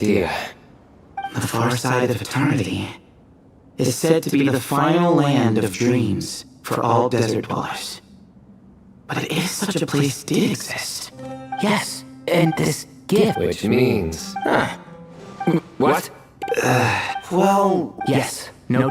Dear. The far side of eternity is said to be the final land of dreams for all desert dwellers. But if such a place did exist... Yes, and this gift... Which means... Huh. What? Well... Yes, no...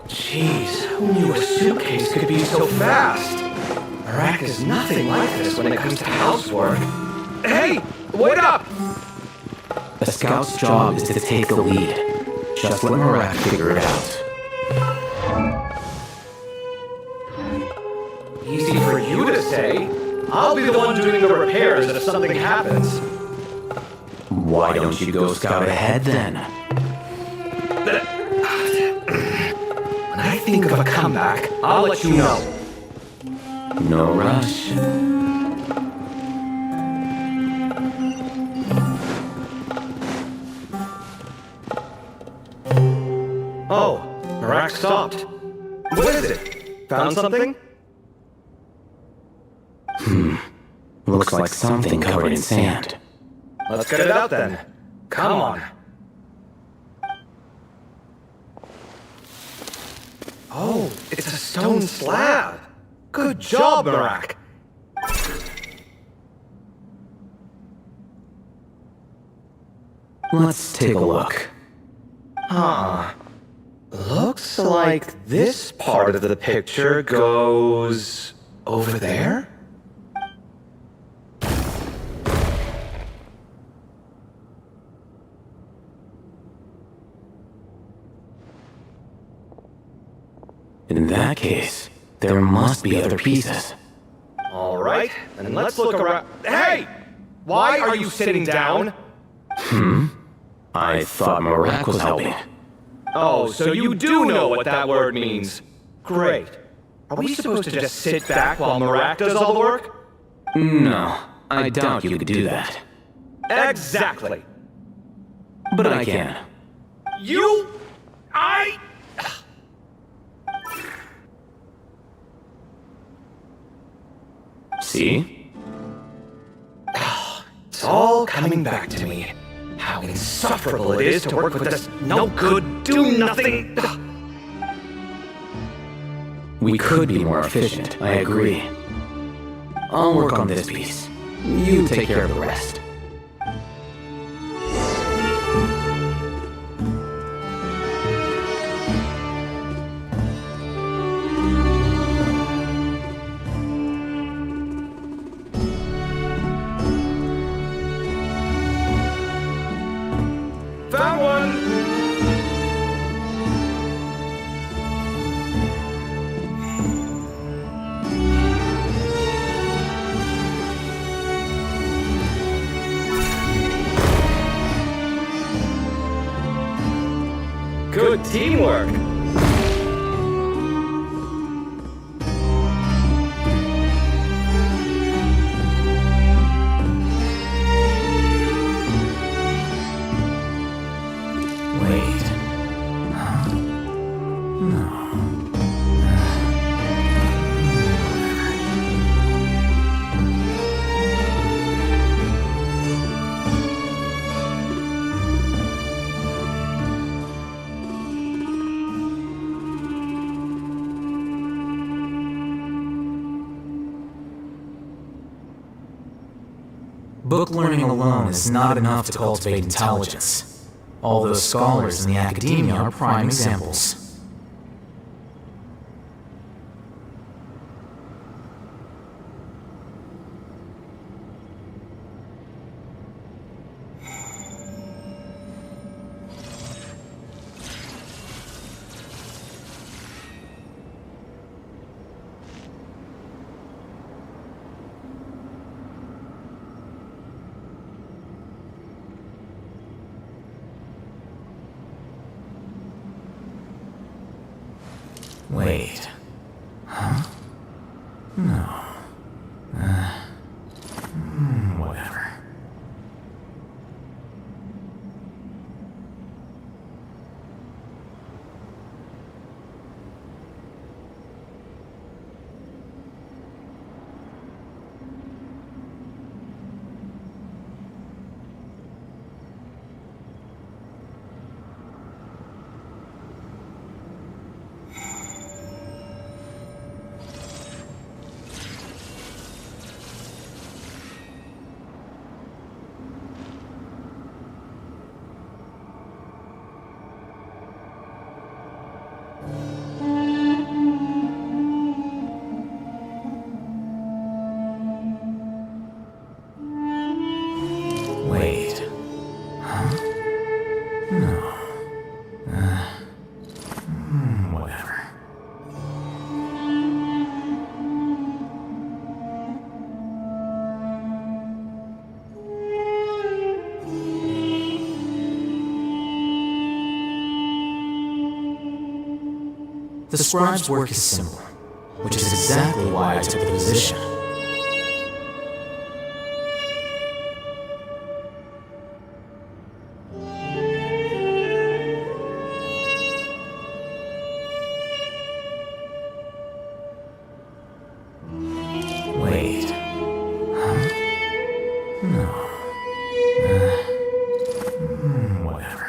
Jeez, who knew a suitcase could be so fast? Marak is nothing like this when it comes to housework. Hey, wait up! A scout's job is to take the lead. Just let Marak figure it out. Easy for you to say. I'll be the one doing the repairs if something happens. Why don't you go scout ahead then? When I think of a comeback, I'll let you know. No rush. Oh, Marak stopped. What is it? Found something? Looks like something covered in sand. Let's get it out then. Come on. Oh, it's a stone slab. Good job, Marak. Let's take a look. Huh. Looks like this part of the picture goes... over there? In that case, there must be other pieces. All right, then let's look around. Hey! Why are you sitting down? I thought Marak was helping. Oh, so you do know what that word means. Great. Are we supposed to just sit back while Marak does all the work? No, I doubt you could do that. Exactly. But I can. See? It's all coming back to me. How insufferable it is to work with this no-good, do-nothing... We could be more efficient, I agree. I'll work on this piece. You take care of the rest. Found one! Good teamwork! Wait. No. Book learning alone is not enough to cultivate intelligence. All those scholars in the academia are prime examples. Wait. Huh? No. Whatever. Wait. Huh? No. Whatever. The scribe's work is simple, which is exactly why I took the position. Wait. Huh? No. Whatever.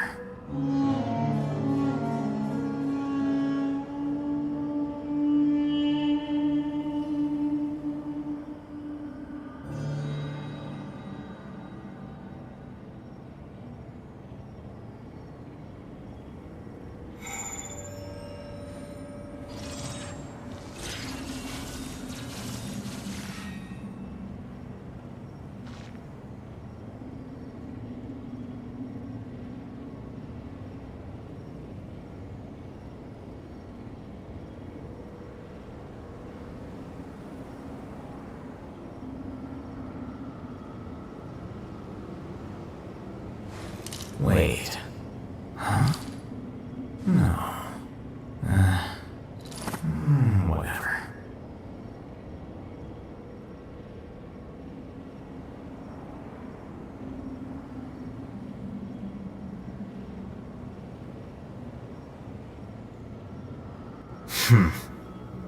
Wait. Huh? No. Whatever.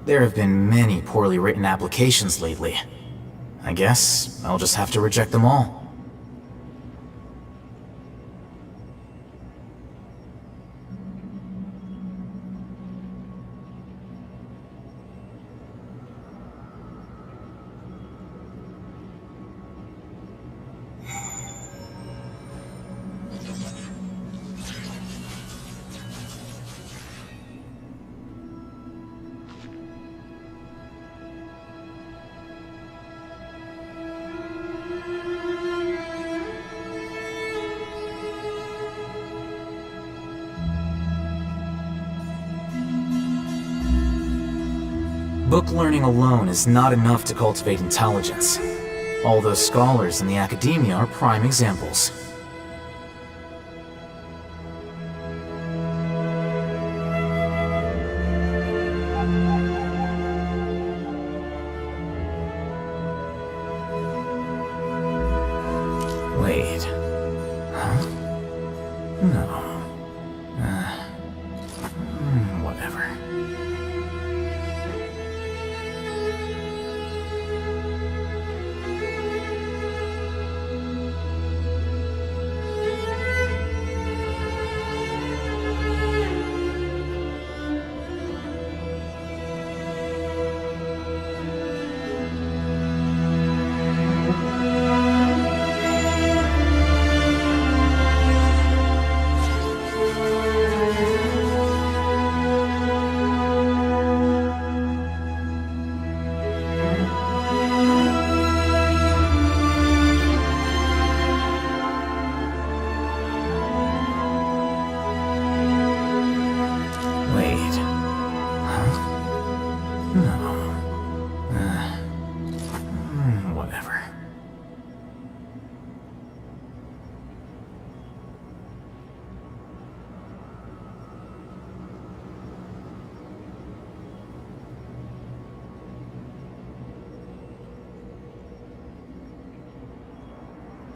There have been many poorly written applications lately. I guess I'll just have to reject them all. Book learning alone is not enough to cultivate intelligence. All those scholars in the academia are prime examples. Wait. Huh? No. Whatever.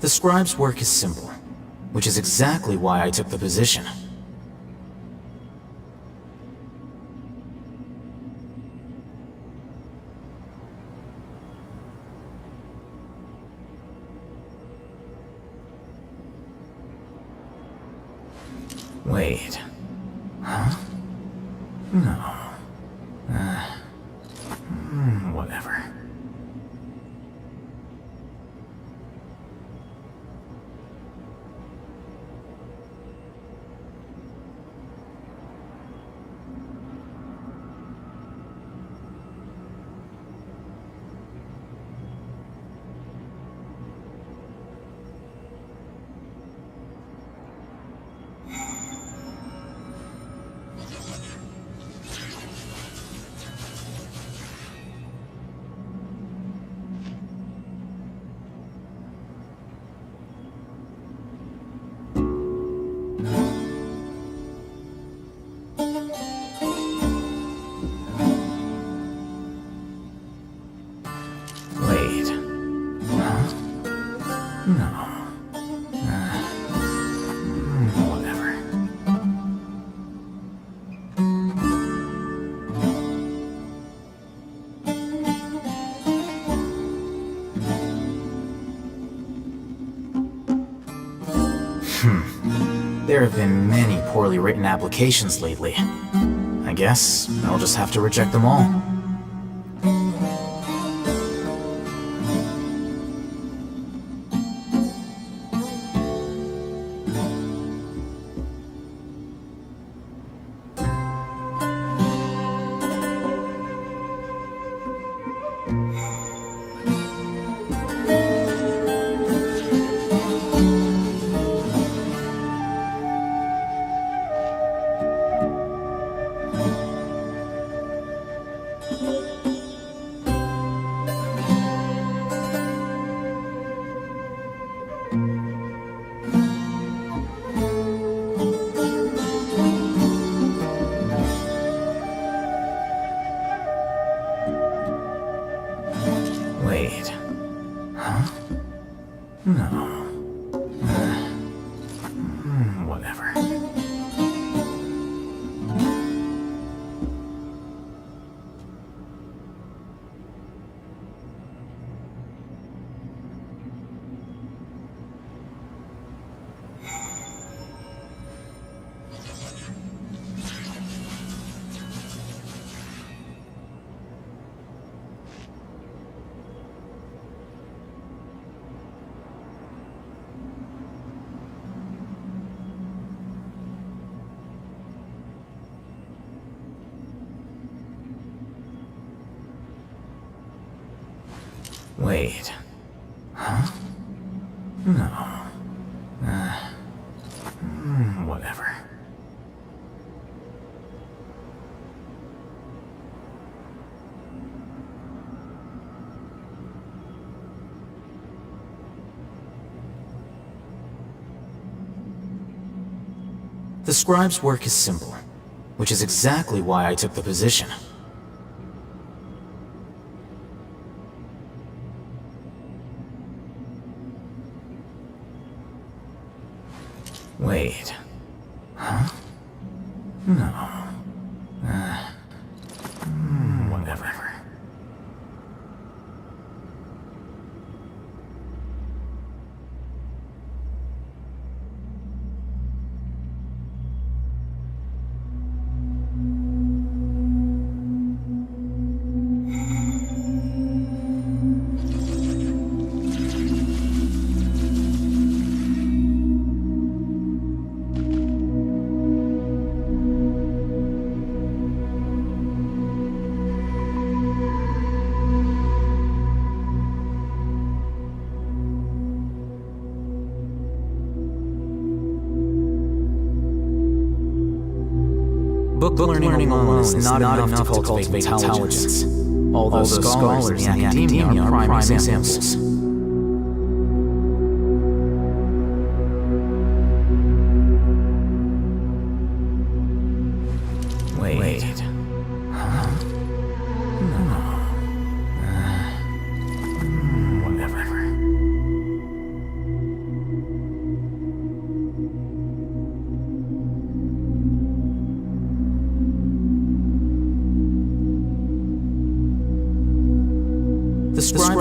The scribe's work is simple, which is exactly why I took the position. Wait. Huh? No. Whatever. Wait. Huh? No. Whatever. There have been many poorly written applications lately. I guess I'll just have to reject them all. Wait. Huh? No. Whatever. Wait. Huh? No. Whatever. The scribe's work is simple, which is exactly why I took the position. Wait. Huh? No. Whatever. Book learning alone is not enough to cultivate intelligence, although scholars in the academia are prime examples. Wait. Huh? No. Whatever.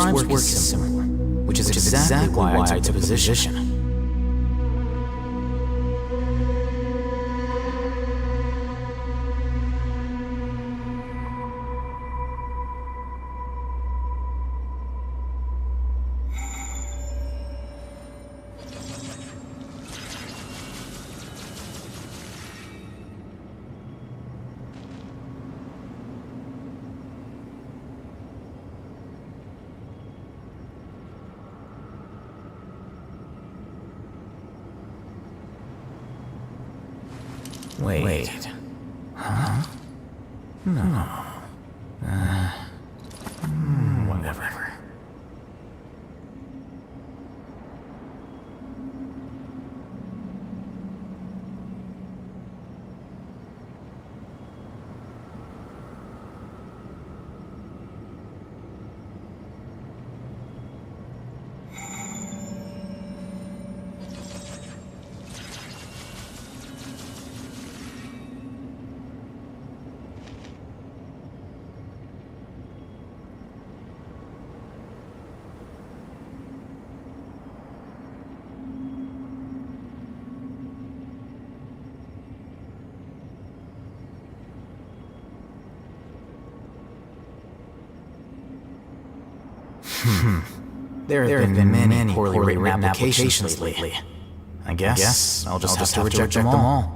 scribe's work is similar, which is exactly why I took the position. Wait. Huh? No. Whatever. There have been many poorly written applications lately. I guess I'll just have to reject them all.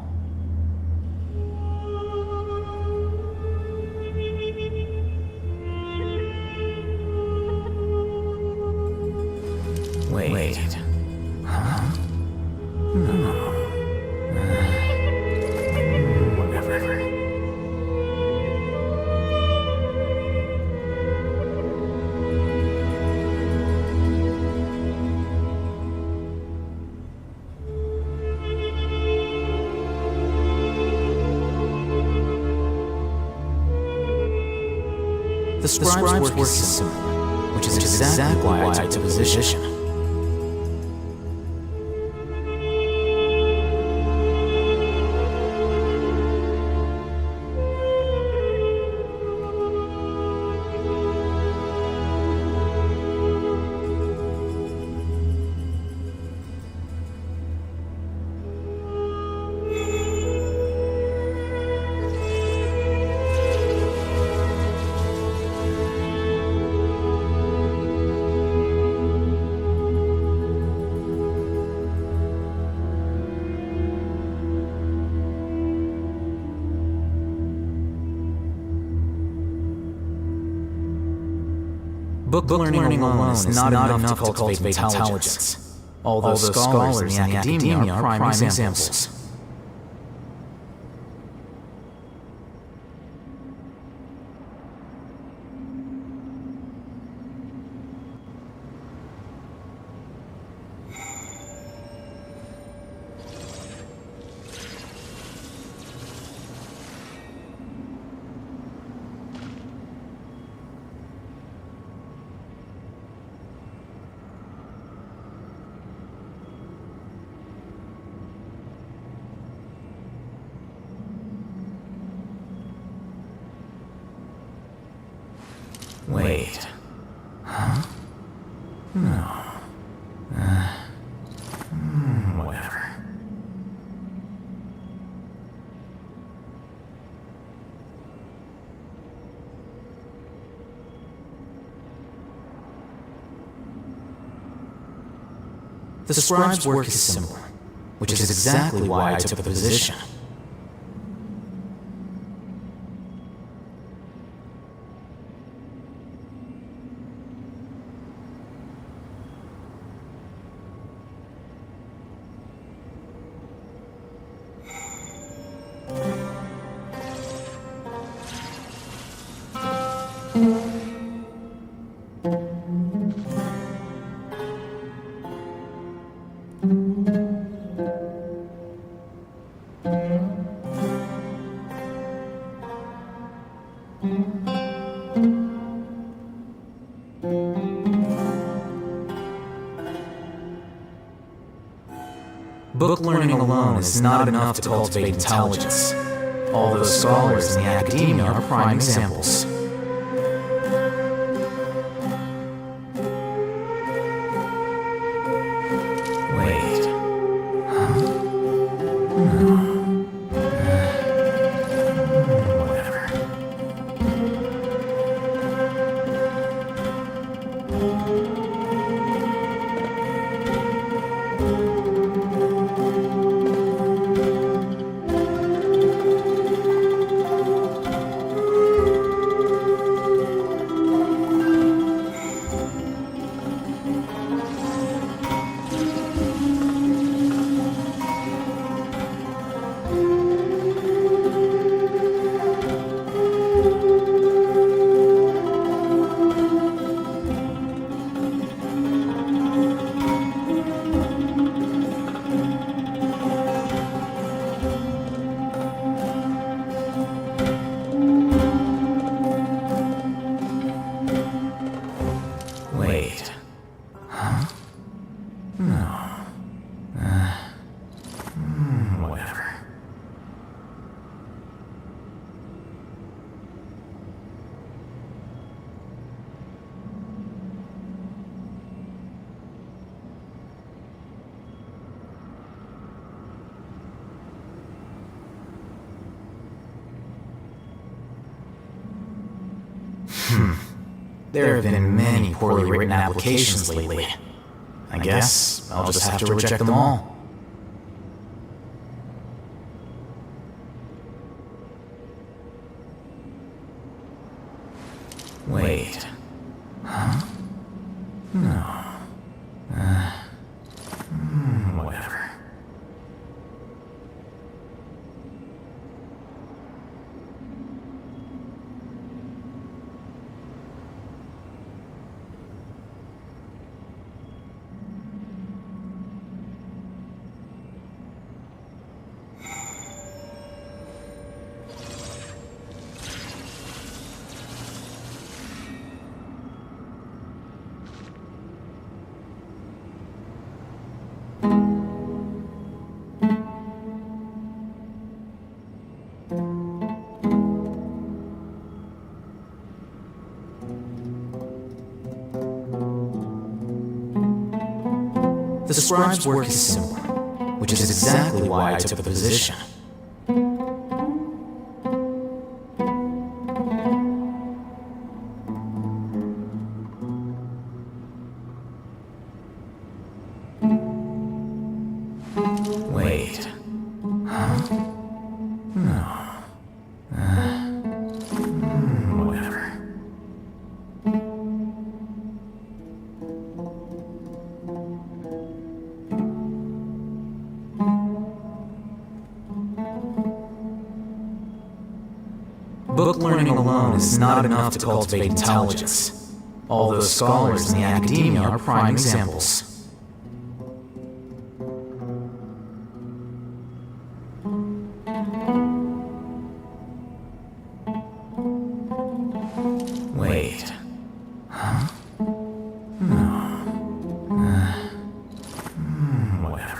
Wait. Huh? No. Whatever. The scribe's work is similar, which is exactly why I took the position. Book learning alone is not enough to cultivate intelligence, although scholars in the academia are prime examples. Wait. Huh? No. Whatever. The scribe's work is similar, which is exactly why I took the position. Book learning alone is not enough to cultivate intelligence, although scholars in the academia are prime examples. There have been many poorly written applications lately. I guess I'll just have to reject them all. Wait. Huh? No. Whatever. The scribe's work is simple, which is exactly why I took the position. Wait. Huh? No. Whatever. Book learning alone is not enough to cultivate intelligence. All those scholars in the academia are prime examples. Wait. Huh? No. Whatever.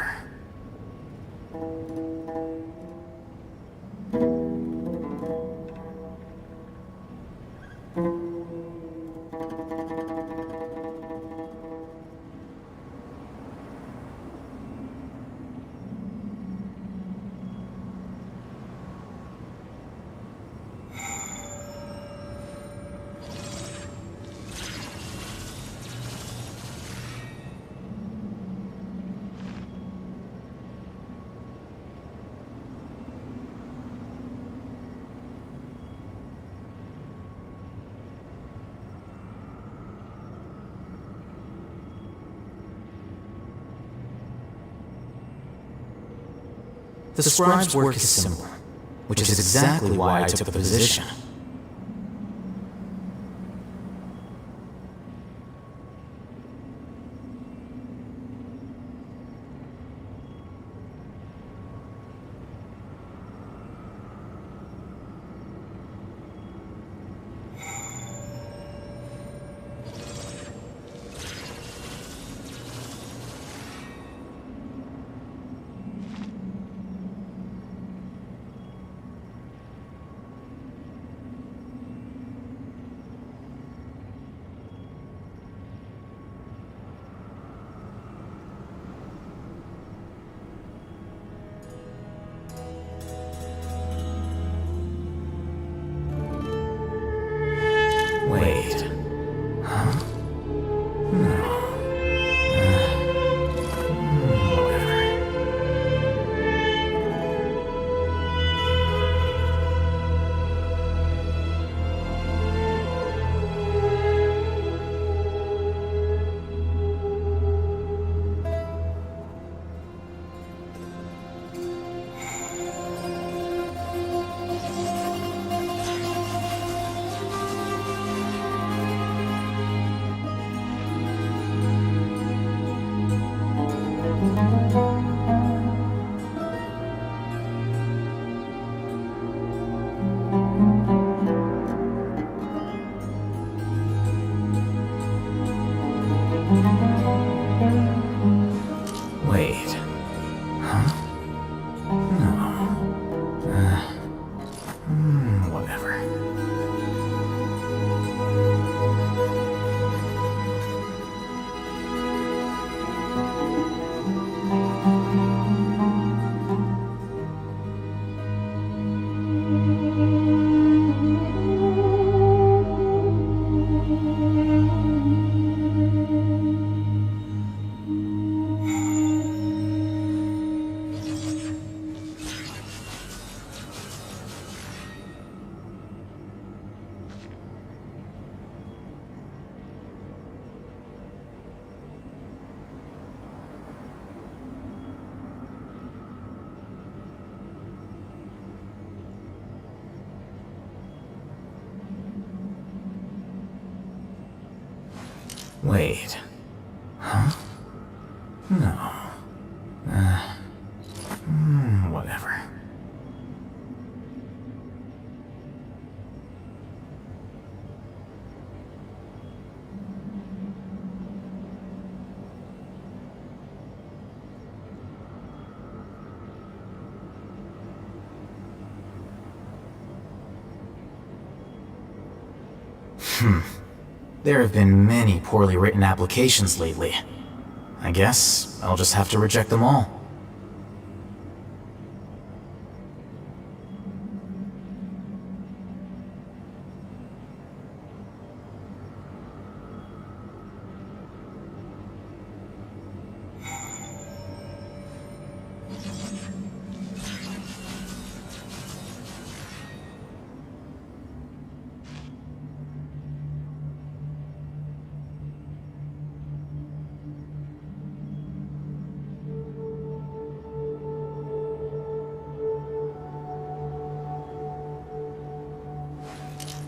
The scribe's work is simple, which is exactly why I took the position. Wait. Huh? No. Whatever. There have been many poorly written applications lately. I guess I'll just have to reject them all.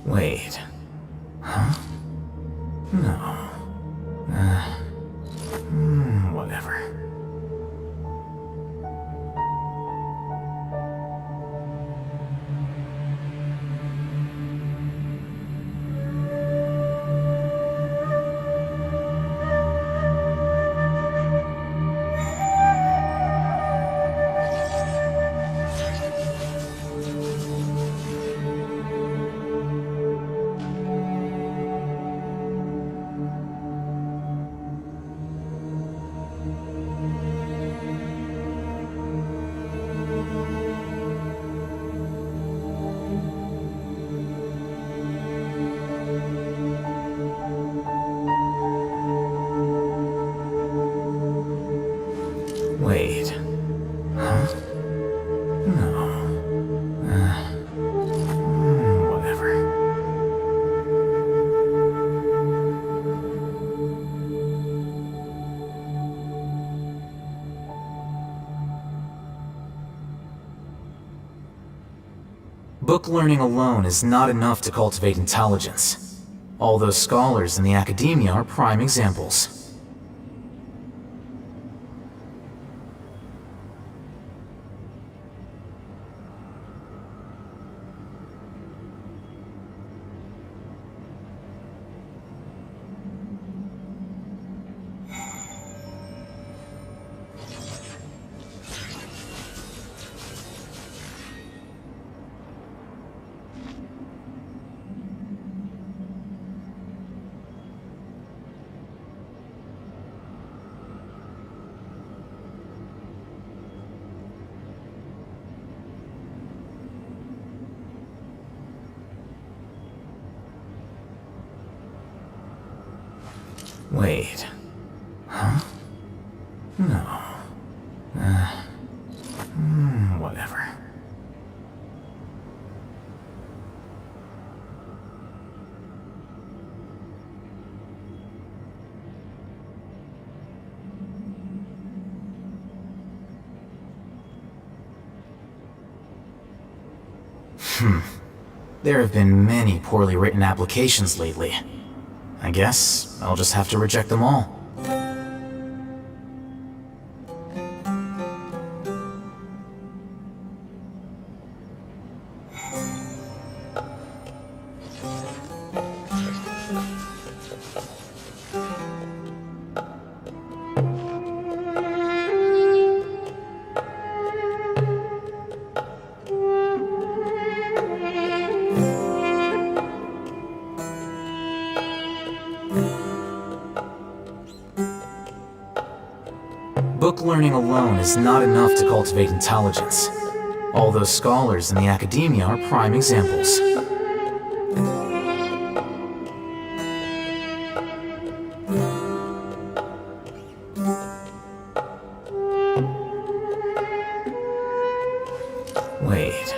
Wait. Huh? No. Whatever. Wait. Huh? No. Whatever. Book learning alone is not enough to cultivate intelligence. All those scholars in the academia are prime examples. Wait. Huh? No. Whatever. There have been many poorly written applications lately. I guess I'll just have to reject them all. Book learning alone is not enough to cultivate intelligence. All those scholars in the academia are prime examples. Wait.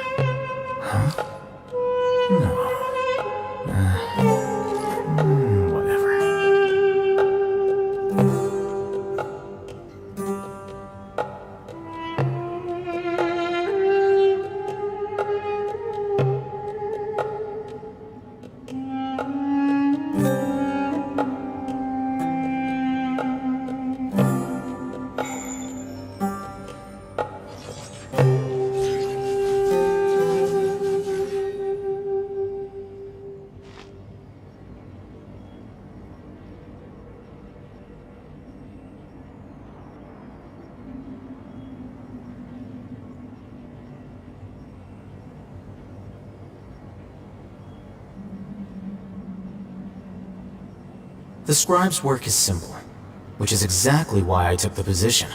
Huh? No. Whatever. The scribe's work is simple, which is exactly why I took the position.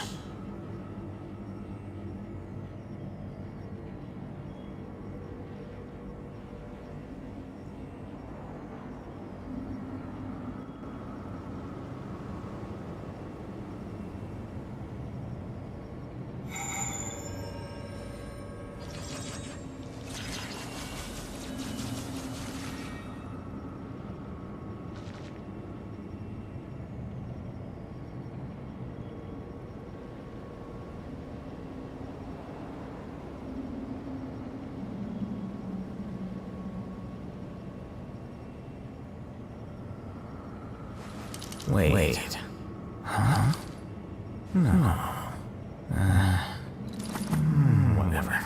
Wait. Huh? No. Whatever.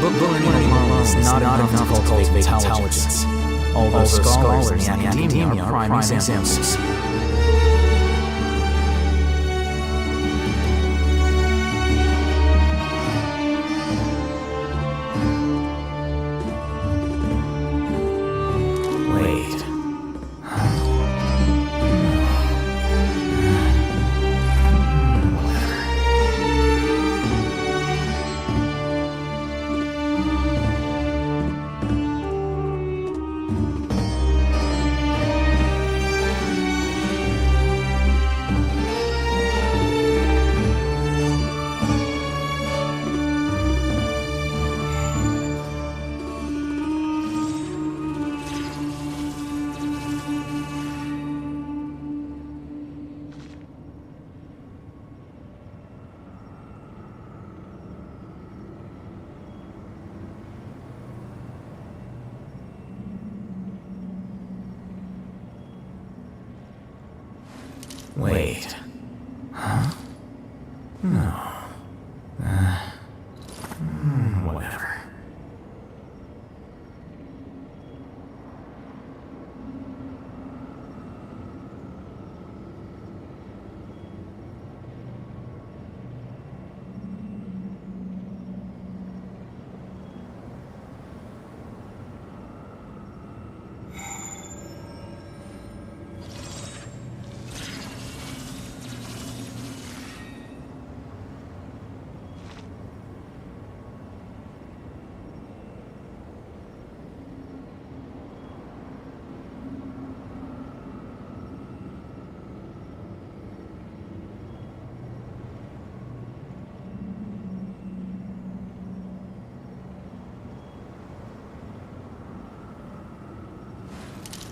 Book learning alone is not enough to cultivate intelligence, although scholars in the academia are prime examples. Wait. Wait. Huh? No. Whatever.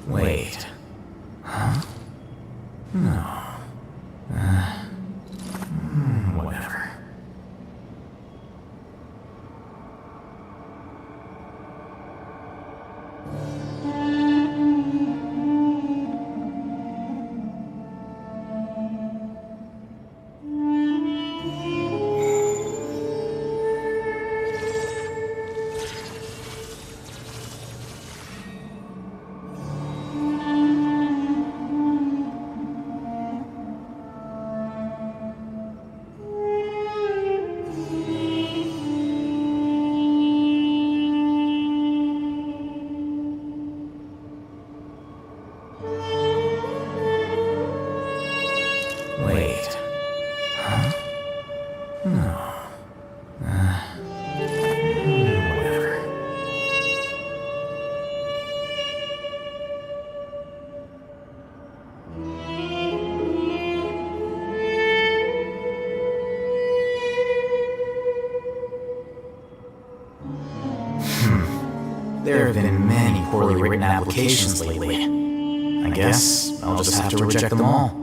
Wait. Huh? No. Whatever. Wait. Huh? No. Whatever. There have been many poorly written applications lately. I guess I'll just have to reject them all.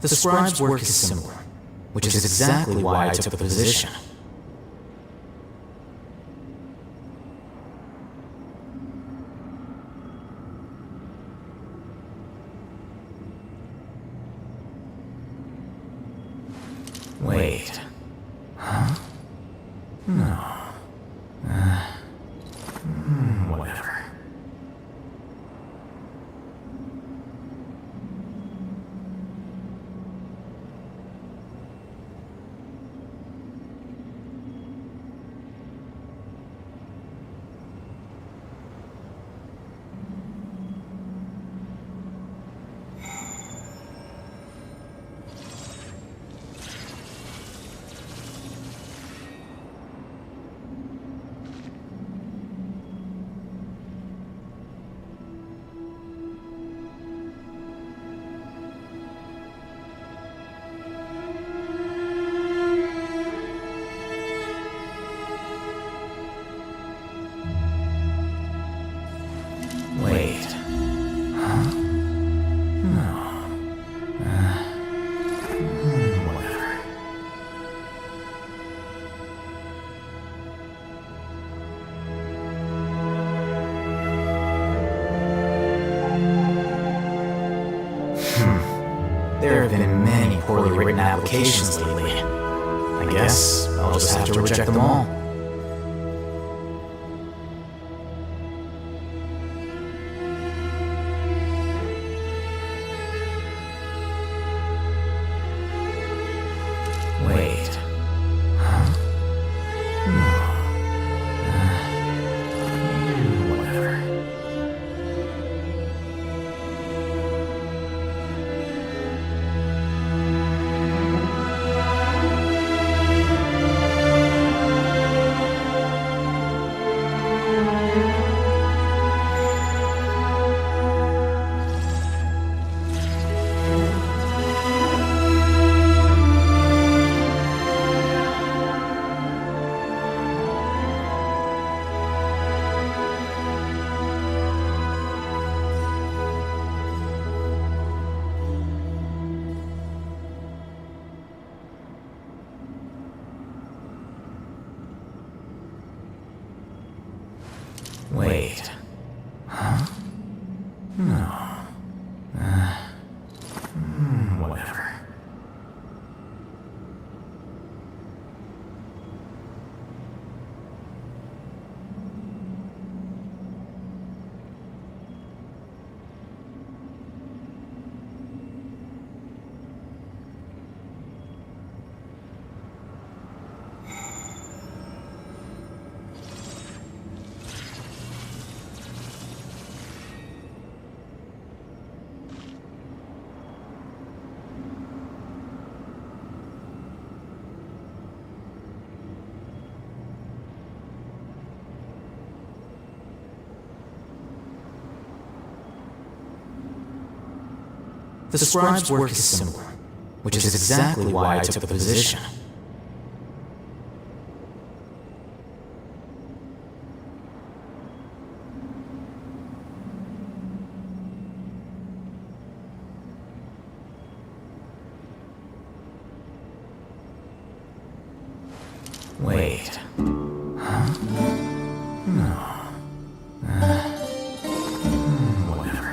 The scribe's work is similar, which is exactly why I took the position. Wait. Huh? No. Whatever. Wait. Huh? No. Whatever. There have been many poorly written applications lately. I guess I'll just have to reject them all. Wait. Huh? No. Whatever. Wait. Huh? No. Whatever. The scribe's work is similar, which is exactly why I took the position. Wait. Huh? No. Whatever.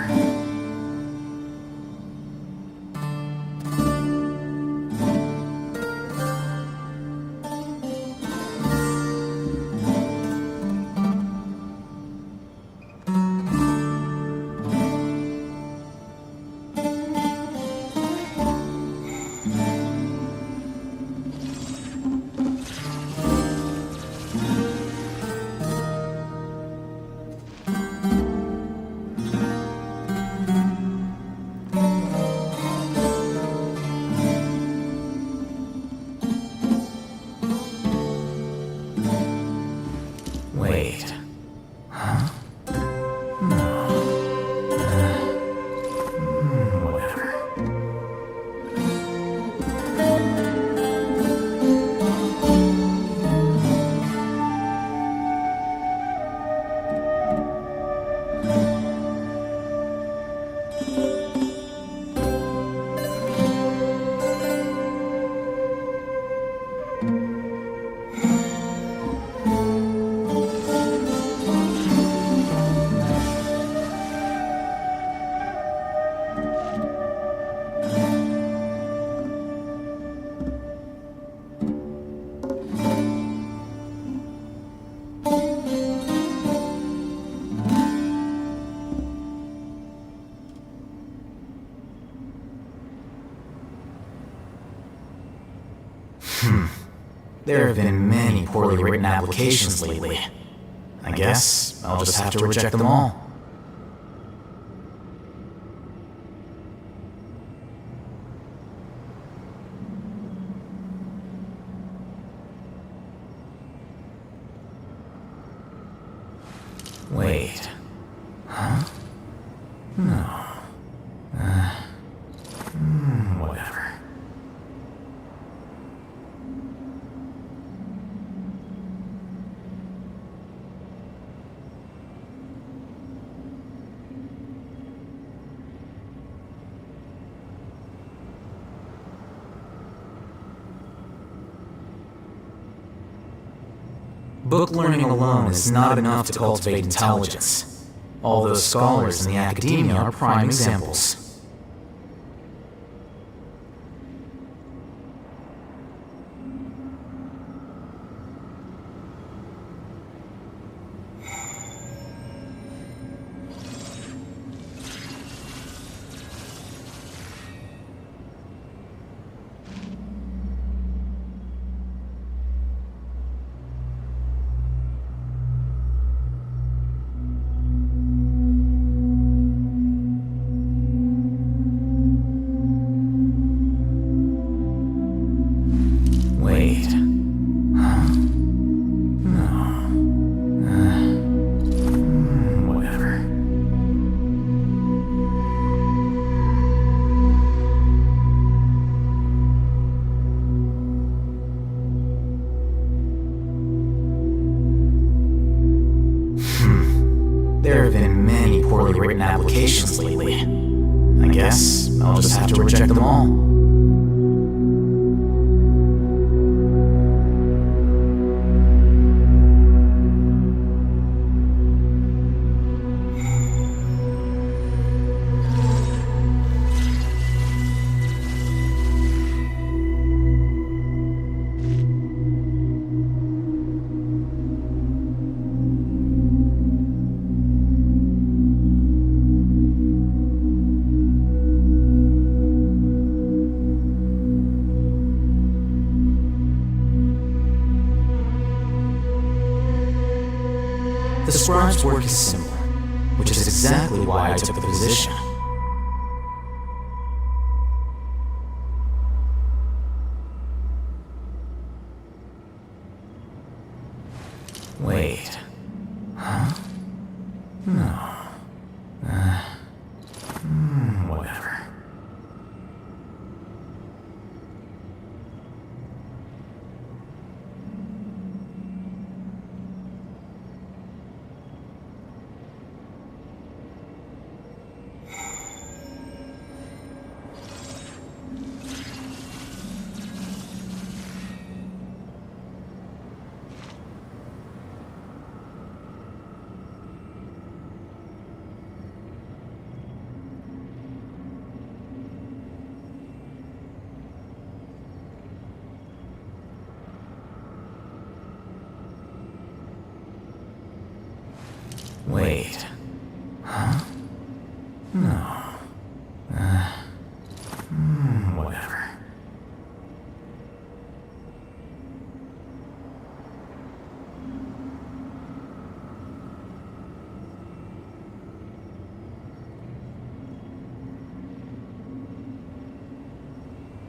There have been many poorly written applications lately. I guess I'll just have to reject them all. Wait. Huh? No. Whatever. Book learning alone is not enough to cultivate intelligence. All those scholars in the academia are prime examples. Wait. Huh? No. Whatever. There have been many poorly written applications lately. I guess I'll just have to reject them all. The scribe's work is simple, which is exactly why I took the position. Wait. Huh? No. Whatever. Wait. Huh? No. Whatever.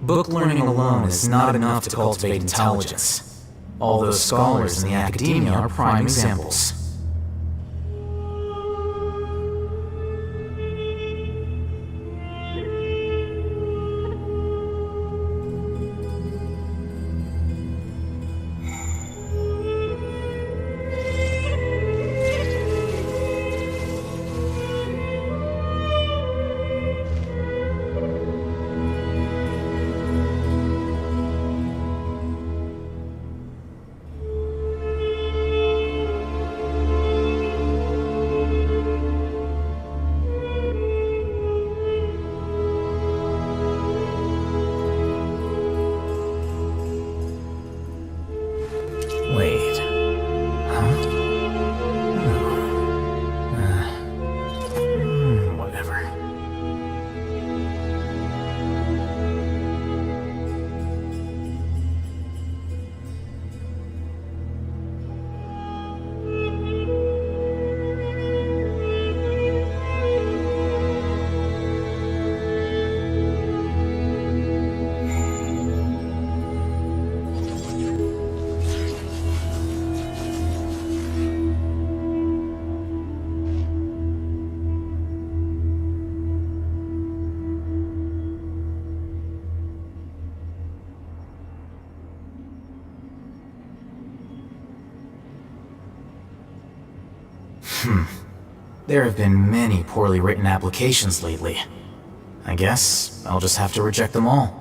Book learning alone is not enough to cultivate intelligence. All those scholars in the academia are prime examples. There have been many poorly written applications lately. I guess I'll just have to reject them all.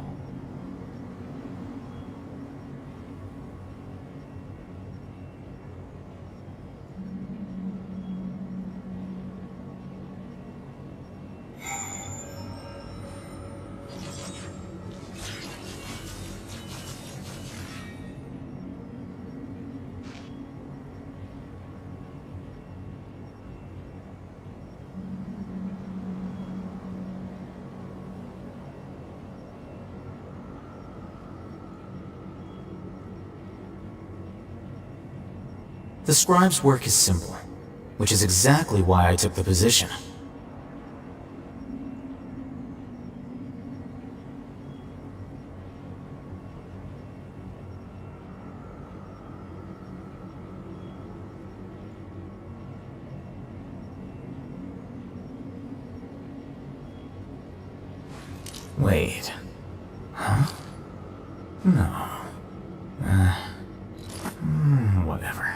The scribe's work is simple, which is exactly why I took the position. Wait. Huh? No. Whatever.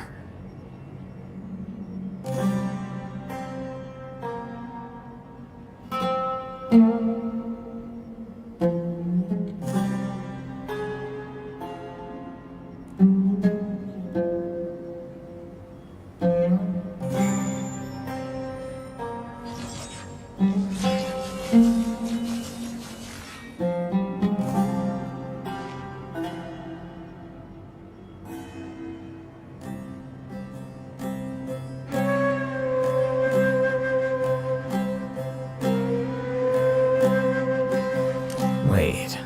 Wait.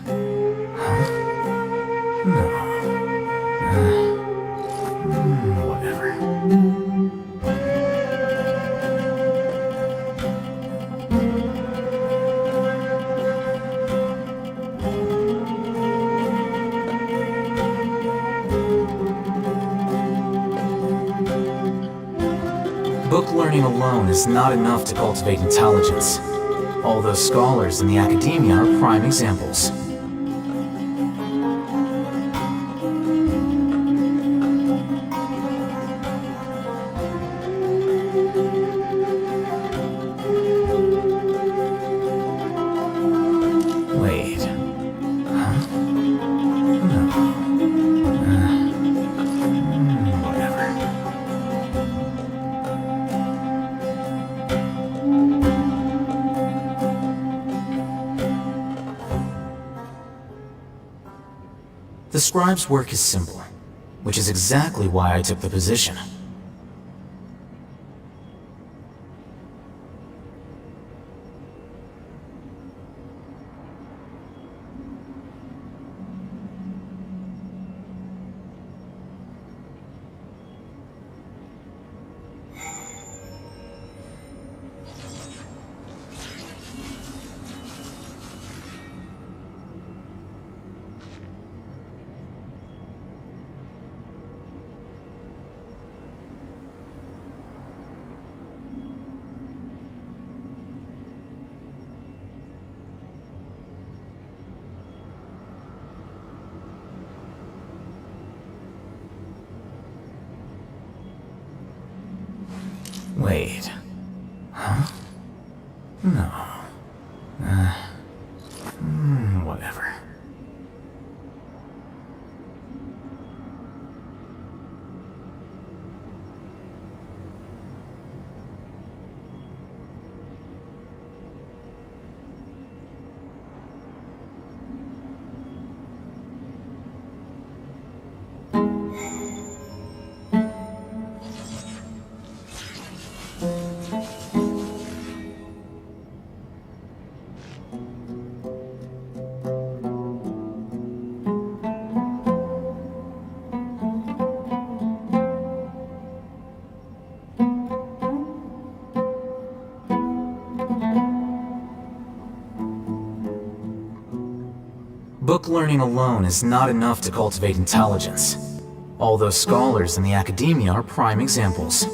Huh? No. Whatever. Book learning alone is not enough to cultivate intelligence. All those scholars in the academia are prime examples. Wait. Huh? No. Whatever. The scribe's work is simple, which is exactly why I took the position. Wait. Huh? No. Whatever. Book learning alone is not enough to cultivate intelligence. All those scholars in the academia are prime examples.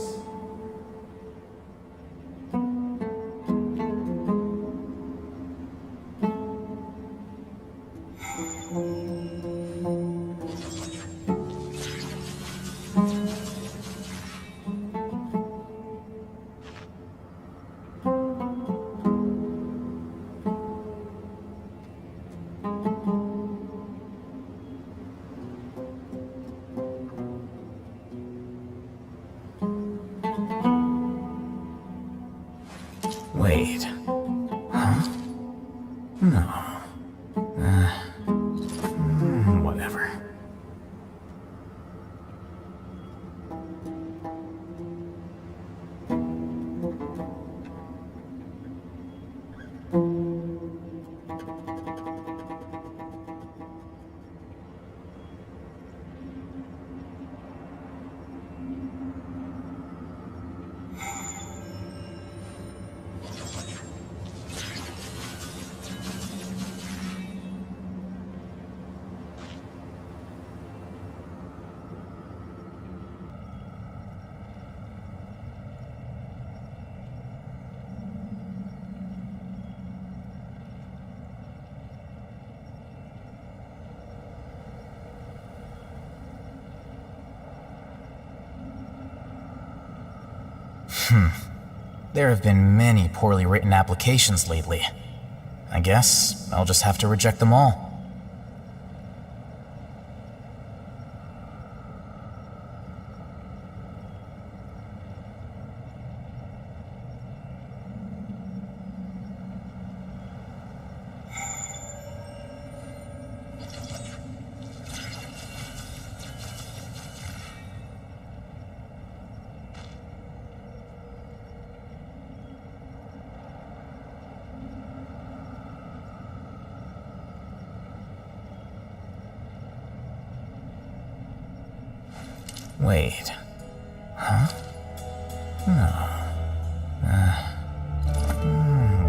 There have been many poorly written applications lately. I guess I'll just have to reject them all. Wait. Huh? No.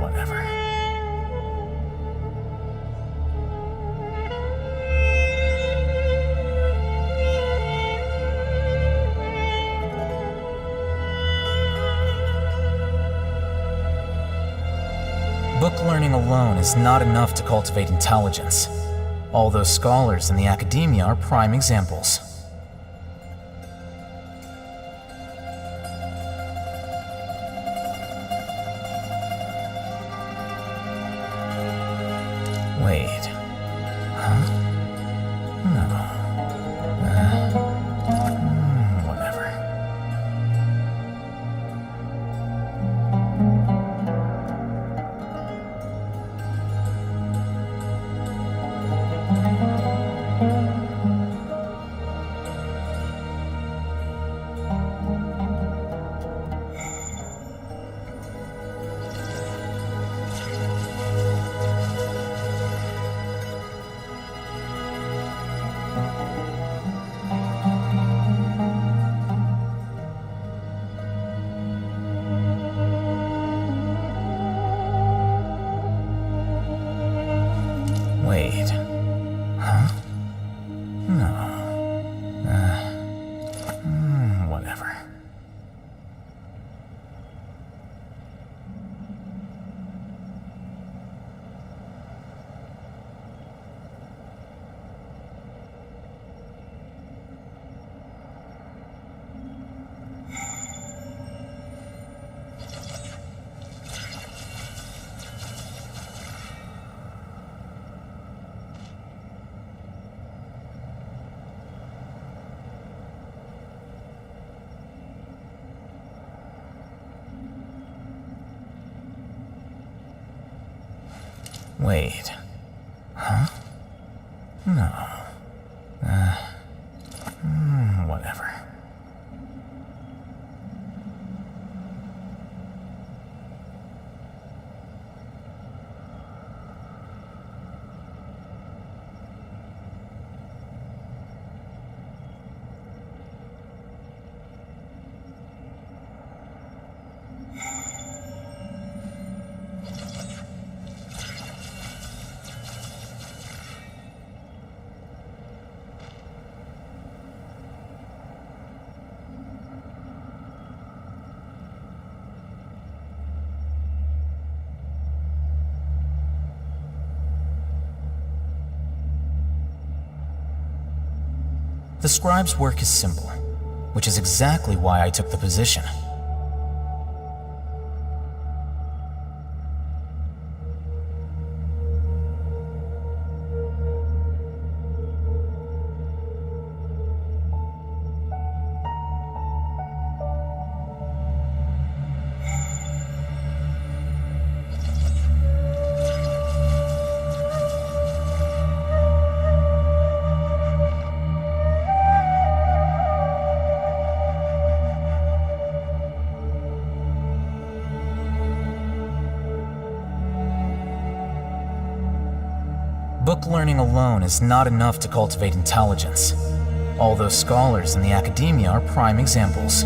Whatever. Book learning alone is not enough to cultivate intelligence. All those scholars in the academia are prime examples. Wait. Huh? No. Whatever. Wait. Huh? No. Whatever. Wait. Huh? No. Whatever. The scribe's work is simple, which is exactly why I took the position. Book learning alone is not enough to cultivate intelligence. All those scholars in the academia are prime examples.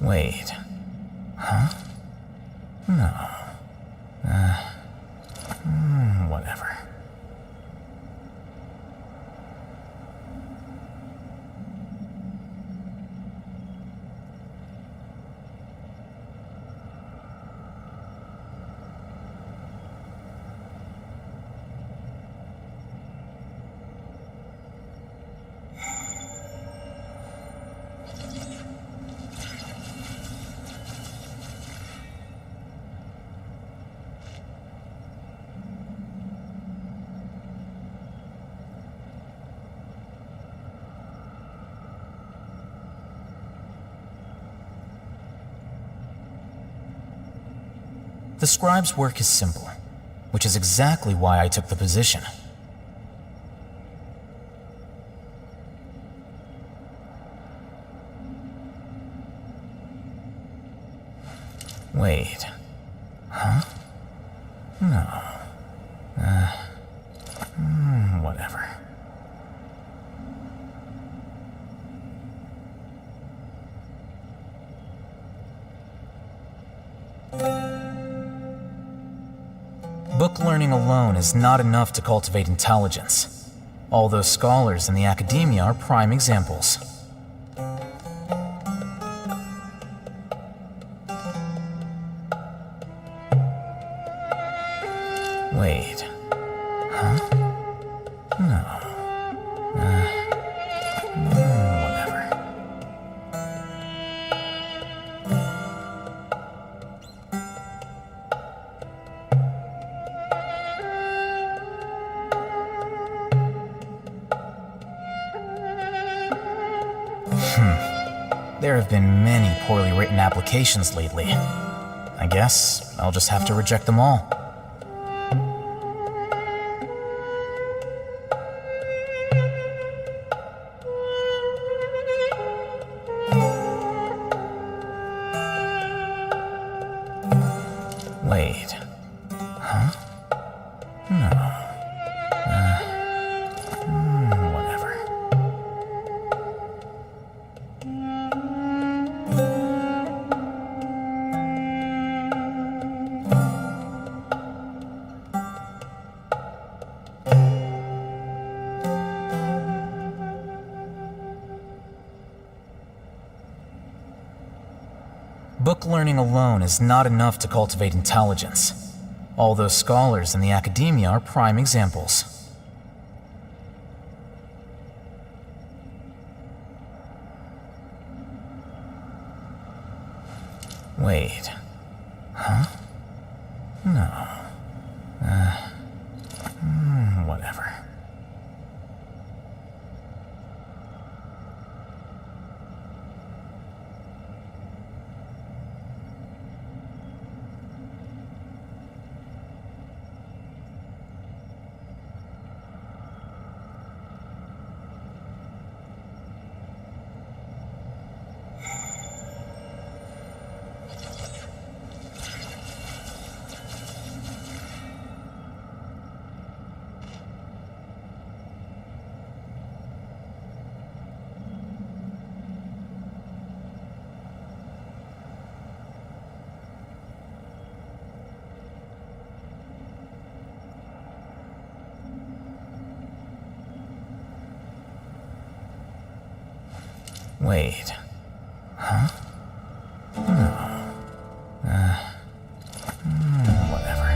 Wait. Huh? No. Whatever. The scribe's work is simple, which is exactly why I took the position. Wait. Huh? No. Whatever. Book learning alone is not enough to cultivate intelligence. All those scholars in the academia are prime examples. Wait. Huh? No. Whatever. There have been many poorly written applications lately. I guess I'll just have to reject them all. Wait. Huh? No. Whatever. Book learning alone is not enough to cultivate intelligence. All those scholars in the academia are prime examples. Wait. Huh? No. Whatever. Wait. Huh? No. Whatever.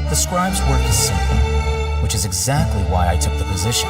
The scribe's work is simple, which is exactly why I took the position.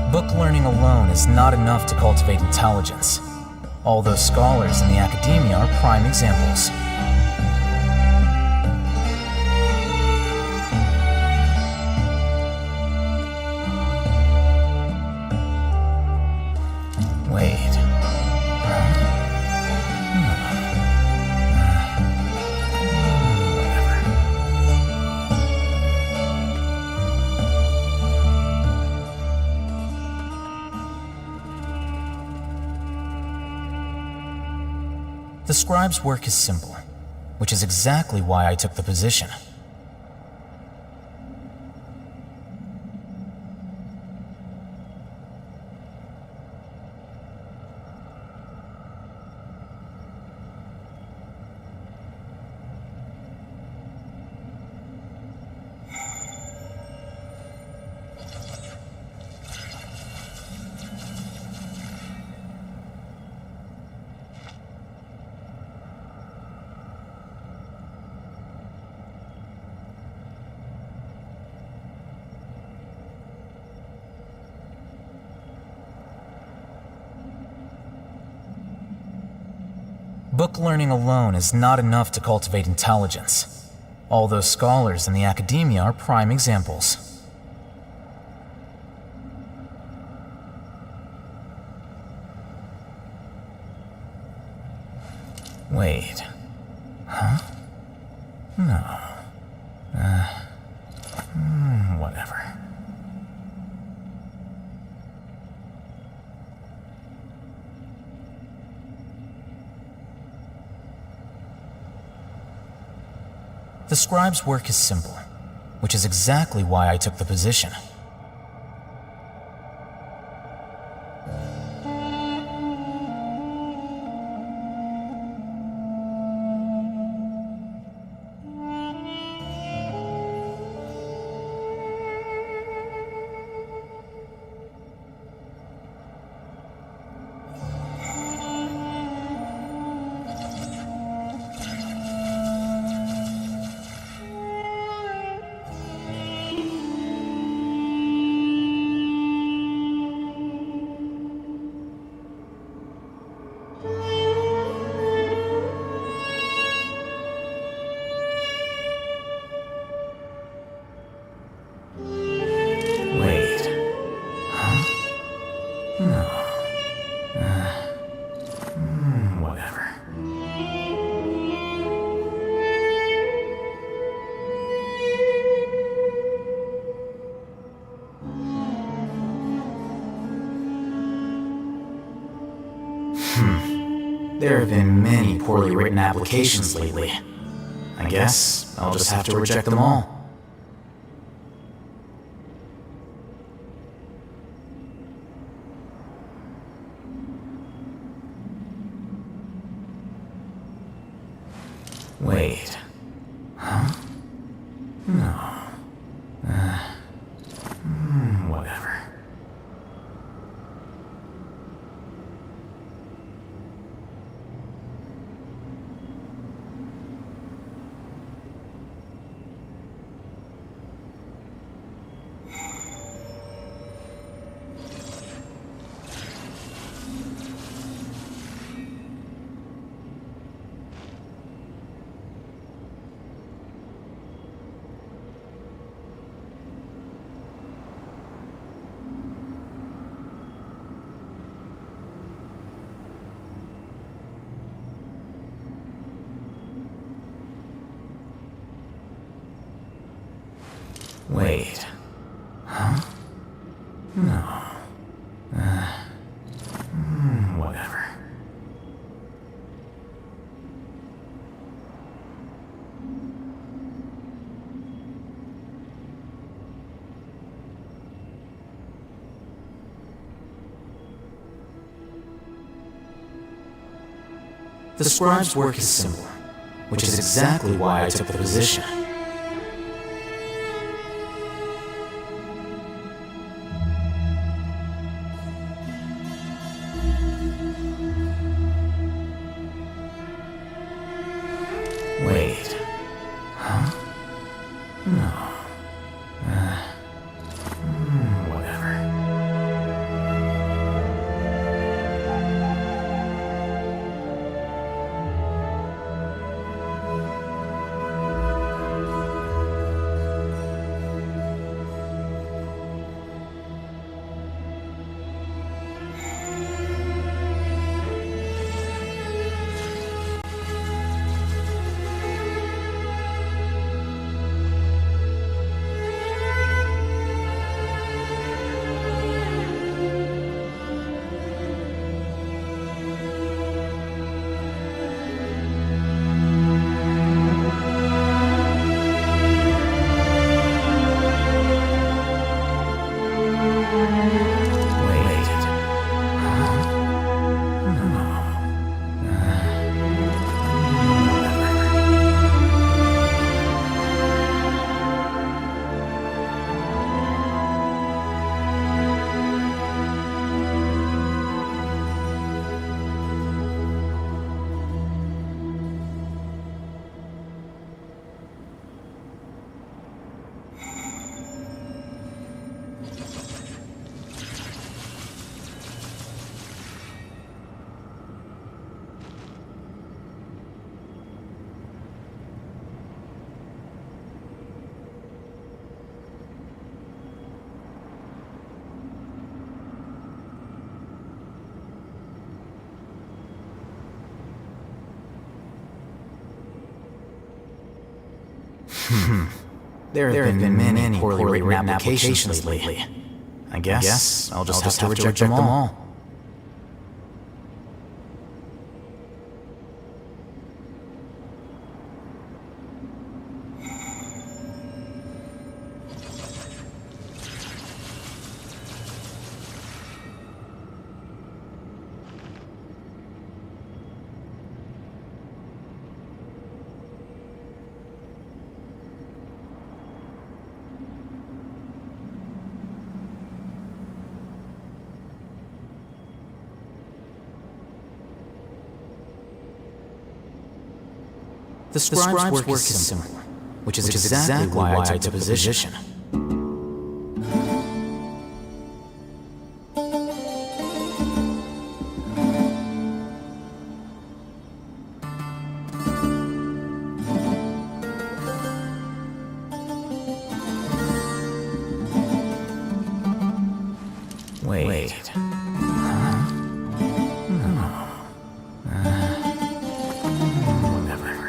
Book learning alone is not enough to cultivate intelligence. All those scholars in the academia are prime examples. The scribe's work is simple, which is exactly why I took the position. Book learning alone is not enough to cultivate intelligence. All those scholars in the academia are prime examples. Wait. Huh? No. Whatever. The scribe's work is simple, which is exactly why I took the position. Whatever. There have been many poorly written applications lately. I guess I'll just have to reject them all. Wait. Huh? No. Whatever. Wait. Huh? No. Whatever. The scribe's work is simple, which is exactly why I took the position. Wait. Huh? No. Whatever. There have been many poorly written applications lately. I guess I'll just have to reject them all. The scribe's work is simple, which is exactly why I took the position. Wait. Whatever.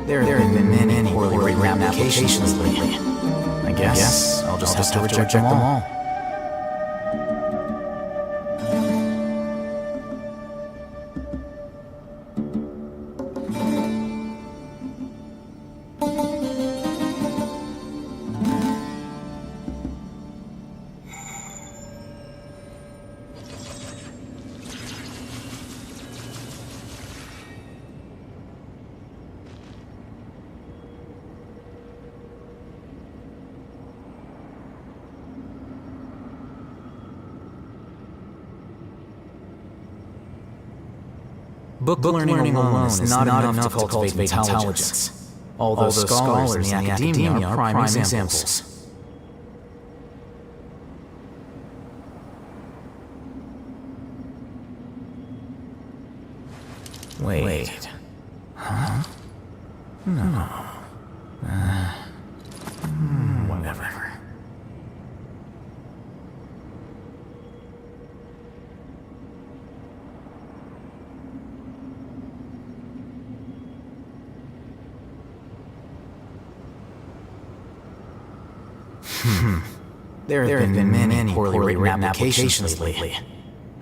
There have been many poorly written applications lately. I guess I'll just have to reject them all. Book learning alone is not enough to cultivate intelligence, although scholars in the academia are prime examples. Wait. Huh? No. Whatever. There have been many poorly written applications lately.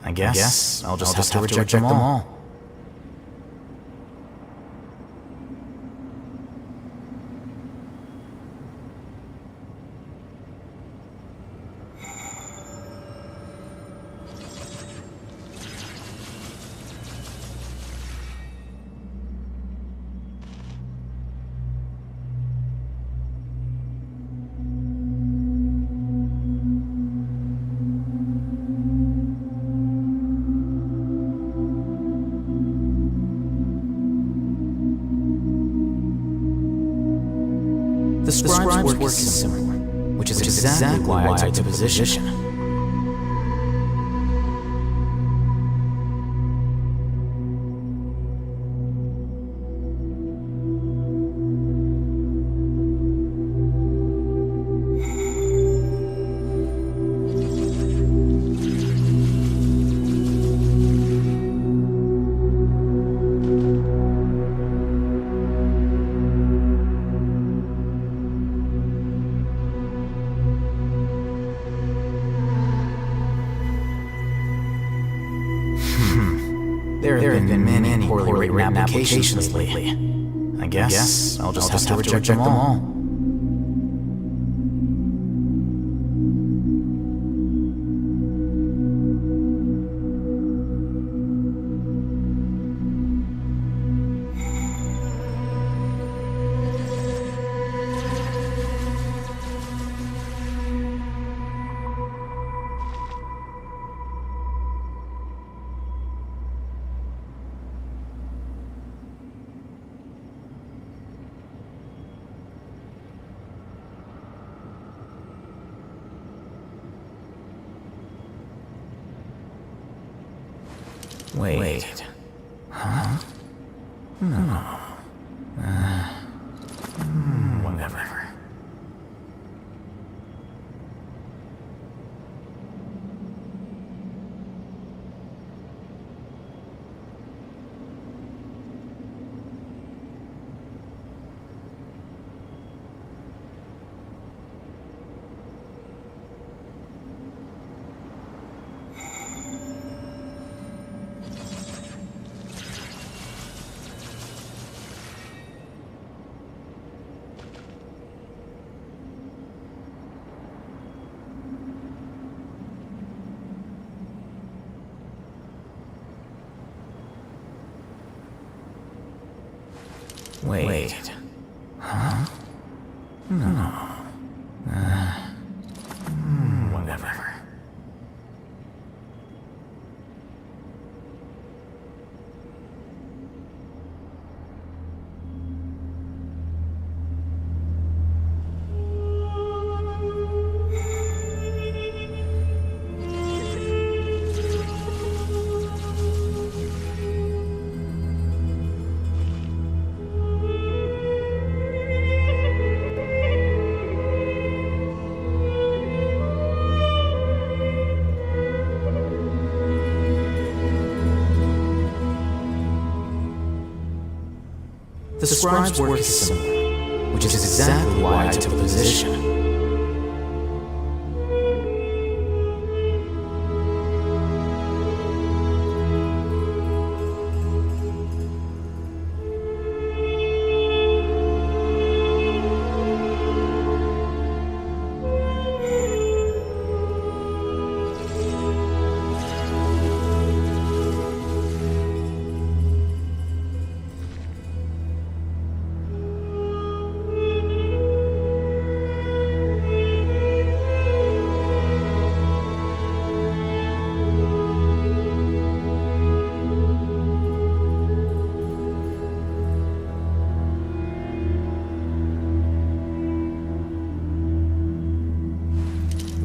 I guess I'll just have to reject them all. The scribe's work is simple, which is exactly why I took the position. There have been many poorly written applications lately. I guess I'll just have to reject them all. Wait. Huh? No. Whatever. Wait. Huh? No. Whatever. The scribe's work is similar, which is exactly why I took the position.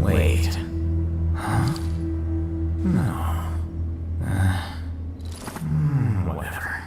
Wait. Huh? No. Whatever.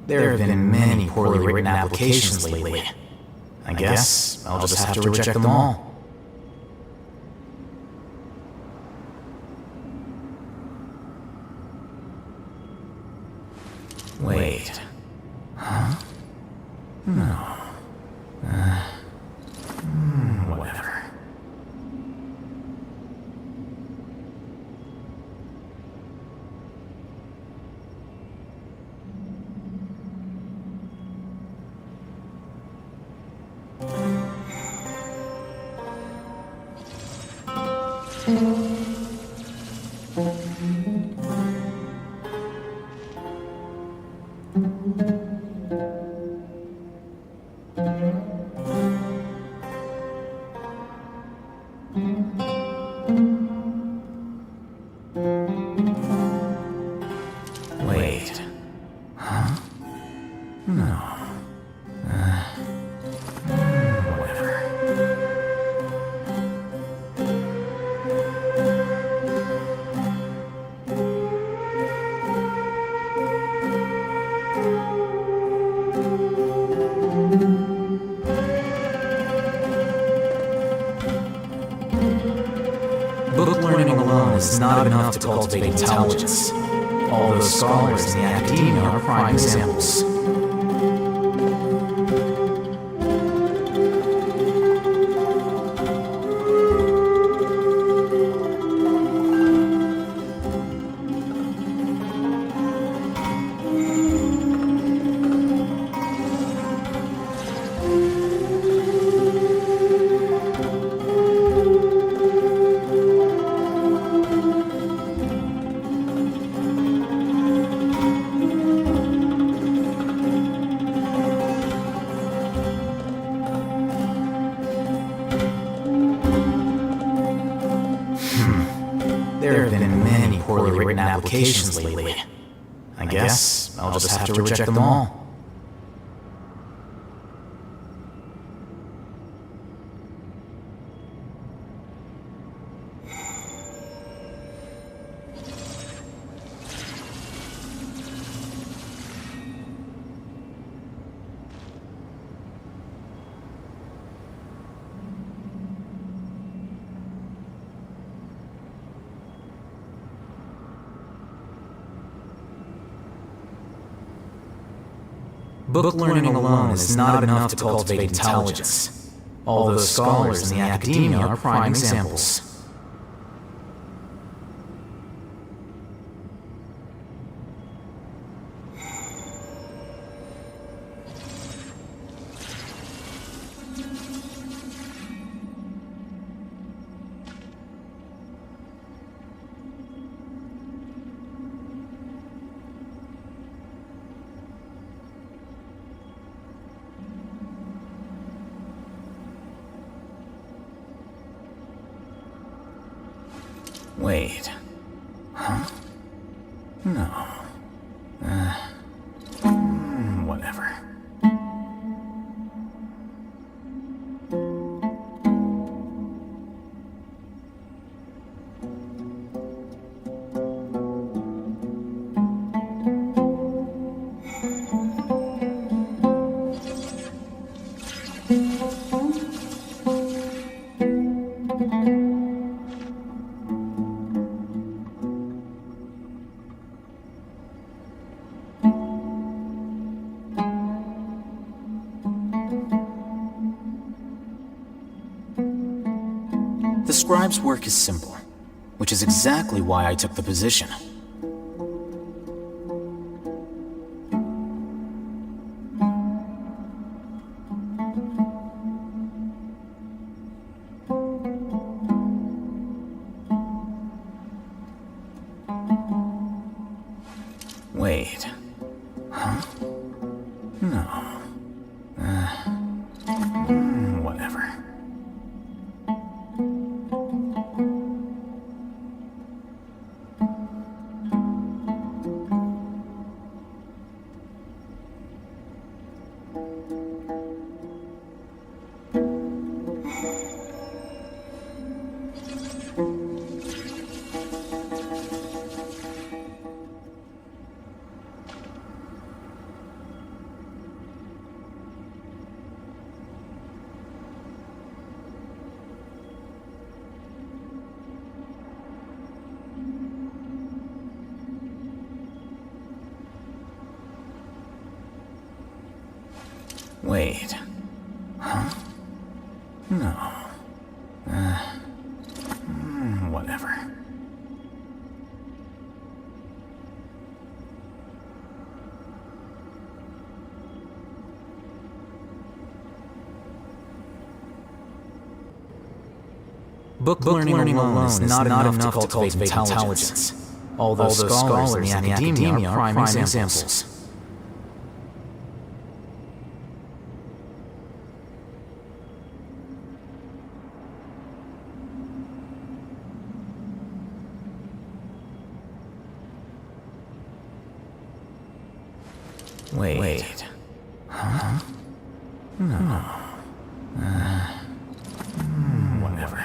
There have been many poorly written applications lately. I guess I'll just have to reject them all. Wait. Huh? No. Whatever. Wait. Huh? No. Whatever. Book learning alone is not enough to cultivate intelligence. All those scholars in the academia are prime examples. many poorly written applications lately. I guess I'll just have to reject them all. Book learning alone is not enough to cultivate intelligence. All those scholars in the academia are prime examples. Wait. Huh? No. Whatever. The scribe's work is simple, which is exactly why I took the position. Wait. Huh? No. Whatever. Wait. Huh? No. Whatever. Book learning alone is not enough to cultivate intelligence. All those scholars in the academia are prime examples. Wait. Huh? No. Whatever.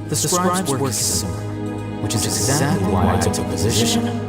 The scribe's work is similar, which is exactly why I took the position.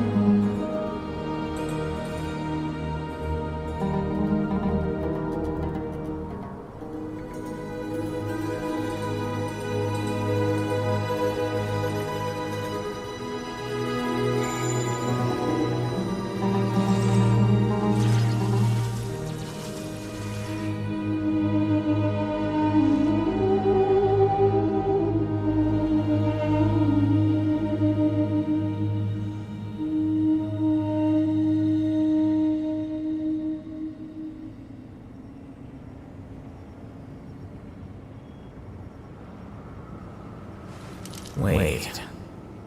Wait.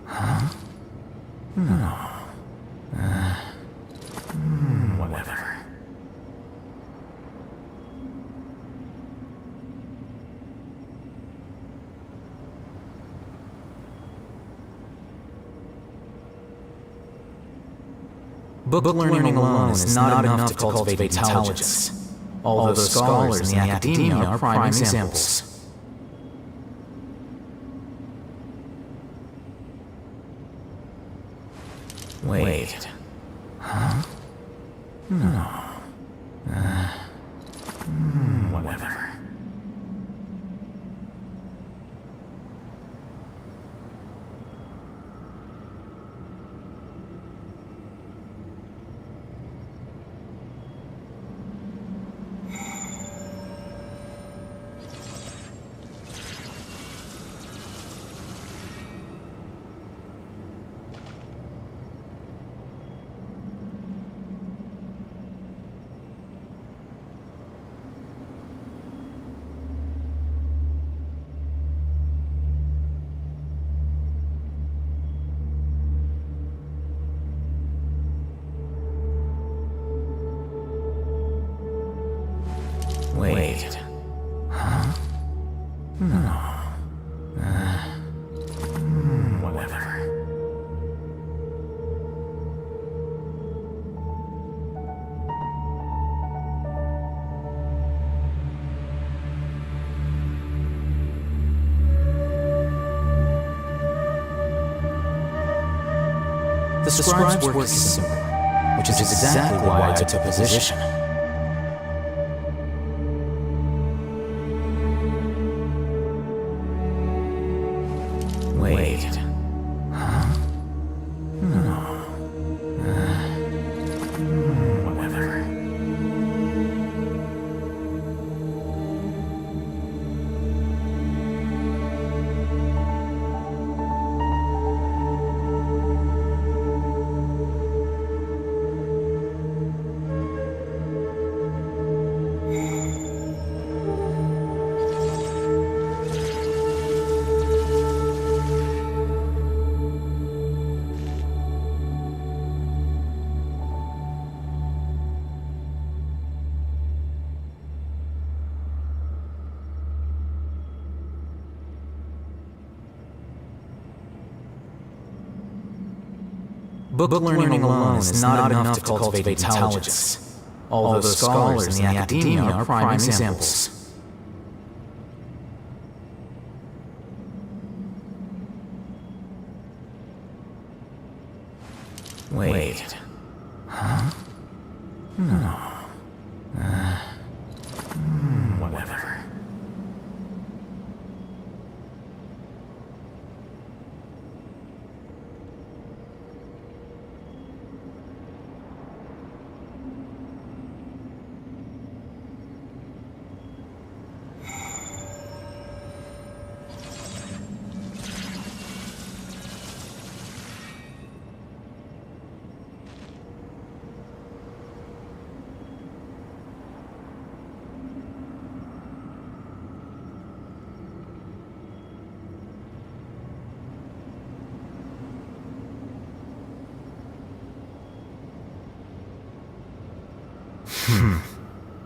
Huh? No. Whatever. Book learning alone is not enough to cultivate intelligence, although the scholars in the academia are prime examples. Wait. Huh? No. Whatever. Wait. Huh? No. Whatever. The scribe's work is similar, which is exactly why I took the position. Wait. Huh? No. Whatever. Book learning alone is not enough to cultivate intelligence, although the scholars in the academia are prime examples. Wait. Huh? No. Whatever.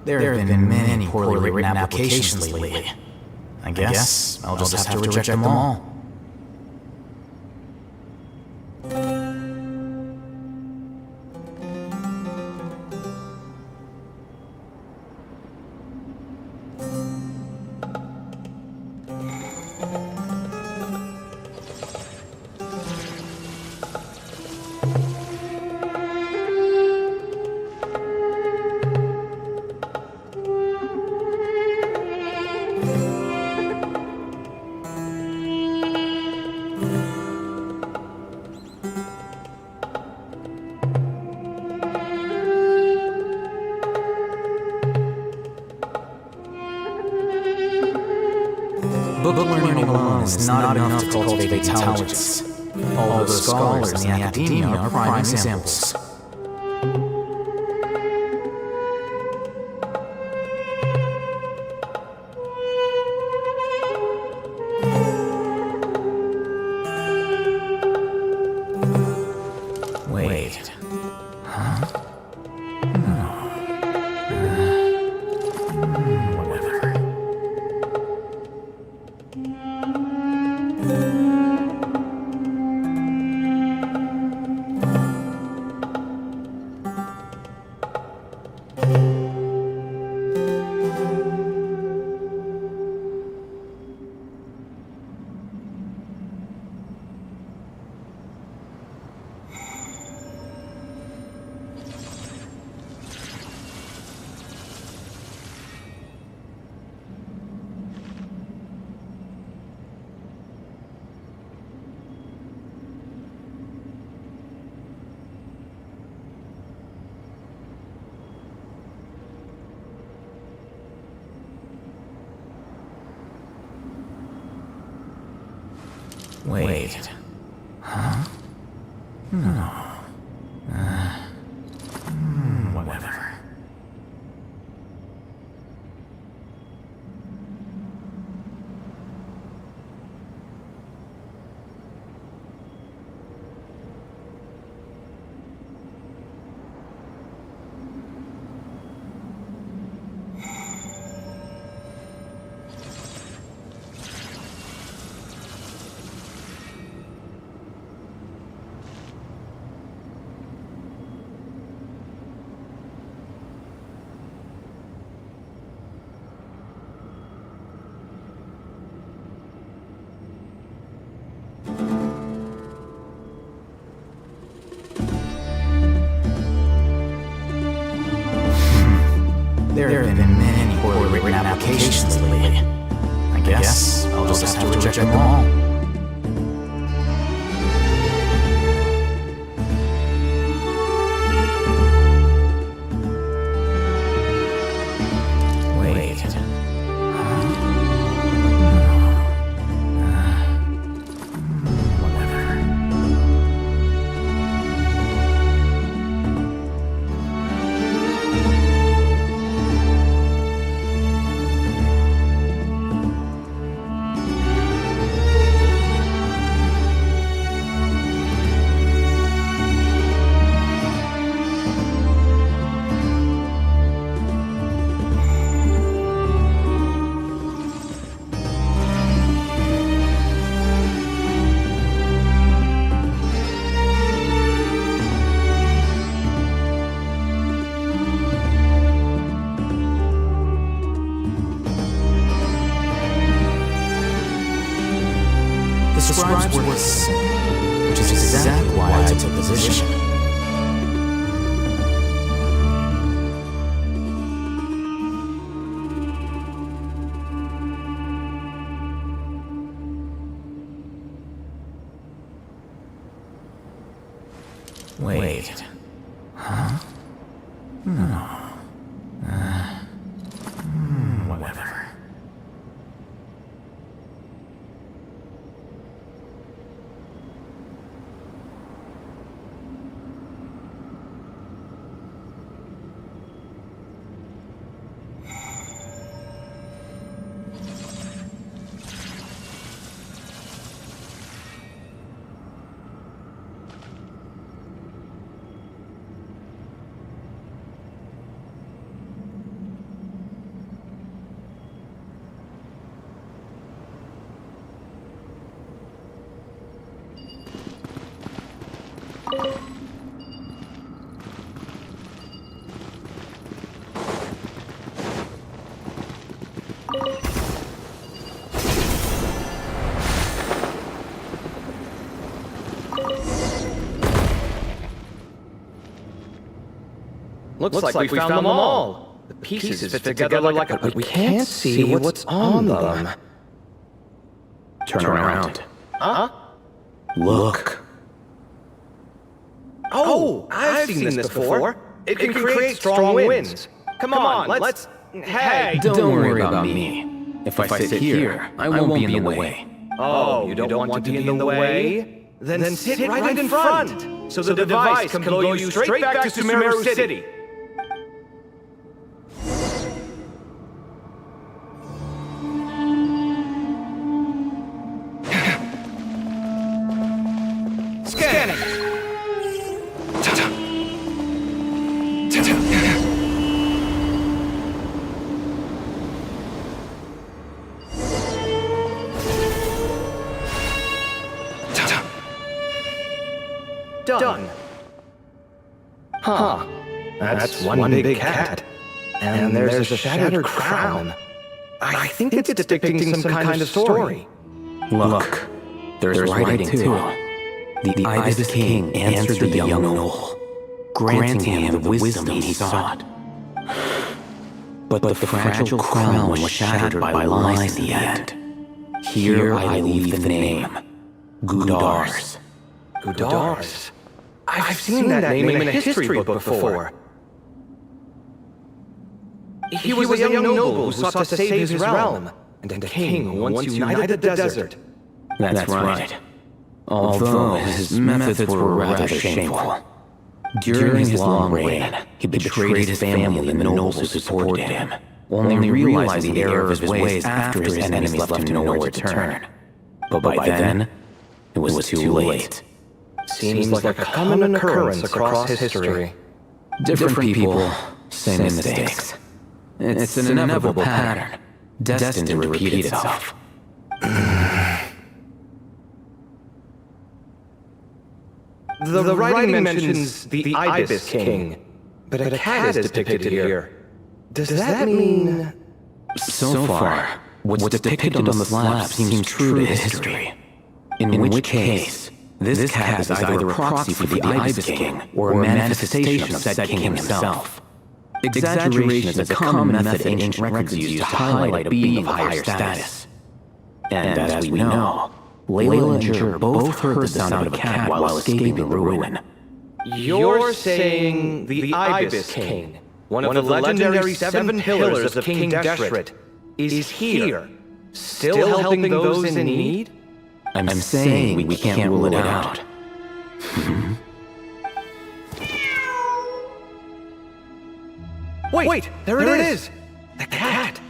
There have been many poorly written applications lately. I guess I'll just have to reject them all. is not enough to cultivate intelligence, although scholars in the academia are prime examples. Wait. Huh? No. Whatever. Wait. Huh? No. Whatever. There have been many poorly written applications lately. I guess I'll just have to reject them all. Wait. Huh? Whatever. The scribe's work is simple, which is exactly why I took the position. Wait. Huh? No. Whatever. Looks like we found them all. The pieces fit together like a... But we can't see what's on them. Turn around. Huh? Look. Oh, I've seen this before. It can create strong winds. Come on, let's... Hey! Don't worry about me. If I sit here, I won't be in the way. Oh, you don't want to be in the way? Then sit right in front, so the device can blow you straight back to Sumeru City. Scanning. Done. Huh. That's one big cat. And there's a shattered crown. I think it's depicting some kind of story. Look, there's writing too. The Ibis King answered the young Knoll, granting him the wisdom he sought. But the fragile crown was shattered by lies in the end. Here I leave the name, Gudars. Gudars? I've seen that name in a history book before. He was a young noble who sought to save his realm, and a king who once united the desert. That's right. Although his methods were rather shameful. During his long reign, he betrayed his family and the nobles who supported him, only realizing the error of his ways after his enemies left him nowhere to turn. But by then, it was too late. Seems like a common occurrence across history. Different people, same mistakes. It's an inevitable pattern, destined to repeat itself. The writing mentions the Ibis King, but a cat is depicted here. Does that mean... So far, what's depicted on the slab seems true to history. In which case, this cat is either a proxy for the Ibis King or a manifestation of said king himself. Exaggeration is a common method ancient records use to highlight a being of higher status. And as we know, Layla and Jur both heard the sound of a cat while escaping the ruin. You're saying the Ibis King, one of the legendary 7 pillars of King Deshret, is here, still helping those in need? I'm saying we can't rule it out. Wait, there it is! The cat!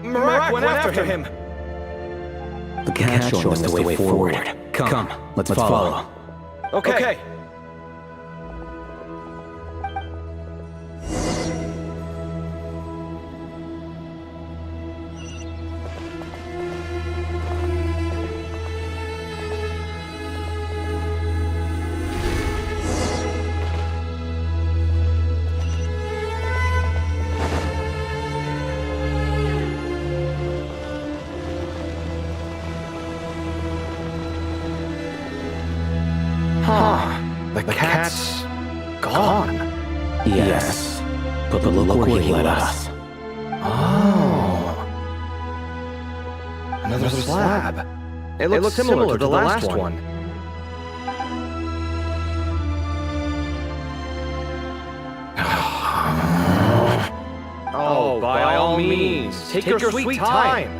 Marak went after him! The cat's showing us the way forward. Come, let's follow. Okay. The cat's gone. Yes, but look where he led us. Oh. Another slab. It looks similar to the last one. Oh, by all means, take your sweet time.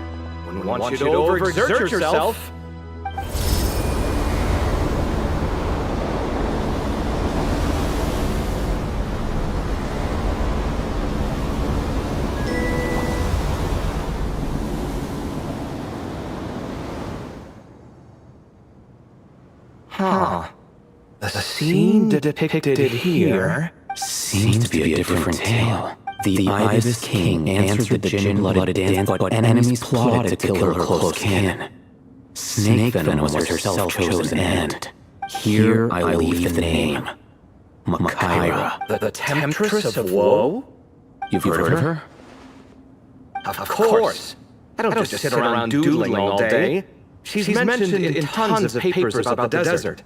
Wouldn't want you to overexert yourself. The scene depicted here seems to be a different tale. The Ibis King answered the gin-blooded dance, but enemies plotted to kill her close kin. Snake venom was her self-chosen end. Here I leave the name, Makaira. The Temptress of Woe? You've heard of her? Of course. I don't just sit around doodling all day. She's mentioned in tons of papers about the desert.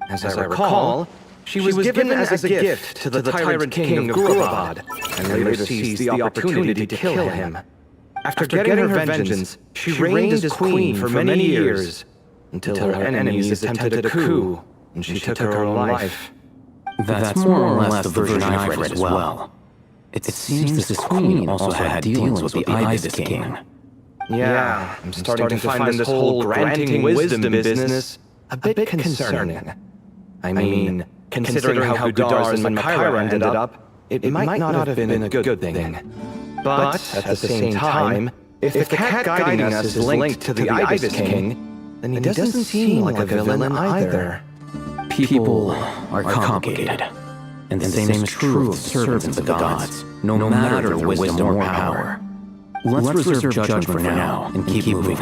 As I recall, she was given as a gift to the tyrant king of Gurabad, and later seized the opportunity to kill him. After getting her vengeance, she reigned as queen for many years, until her enemies attempted a coup, and she took her own life. That's more or less the version I've read as well. It seems this queen also had dealings with the Ibis King. Yeah, I'm starting to find this whole granting wisdom business a bit concerning. I mean, considering how Gudars and Makira ended up, it might not have been a good thing. But at the same time, if the cat guiding us is linked to the Ibis King, then he doesn't seem like a villain either. People are complicated, and the same is true of servants of the gods, no matter their wisdom or power. Let's reserve judgment for now and keep moving.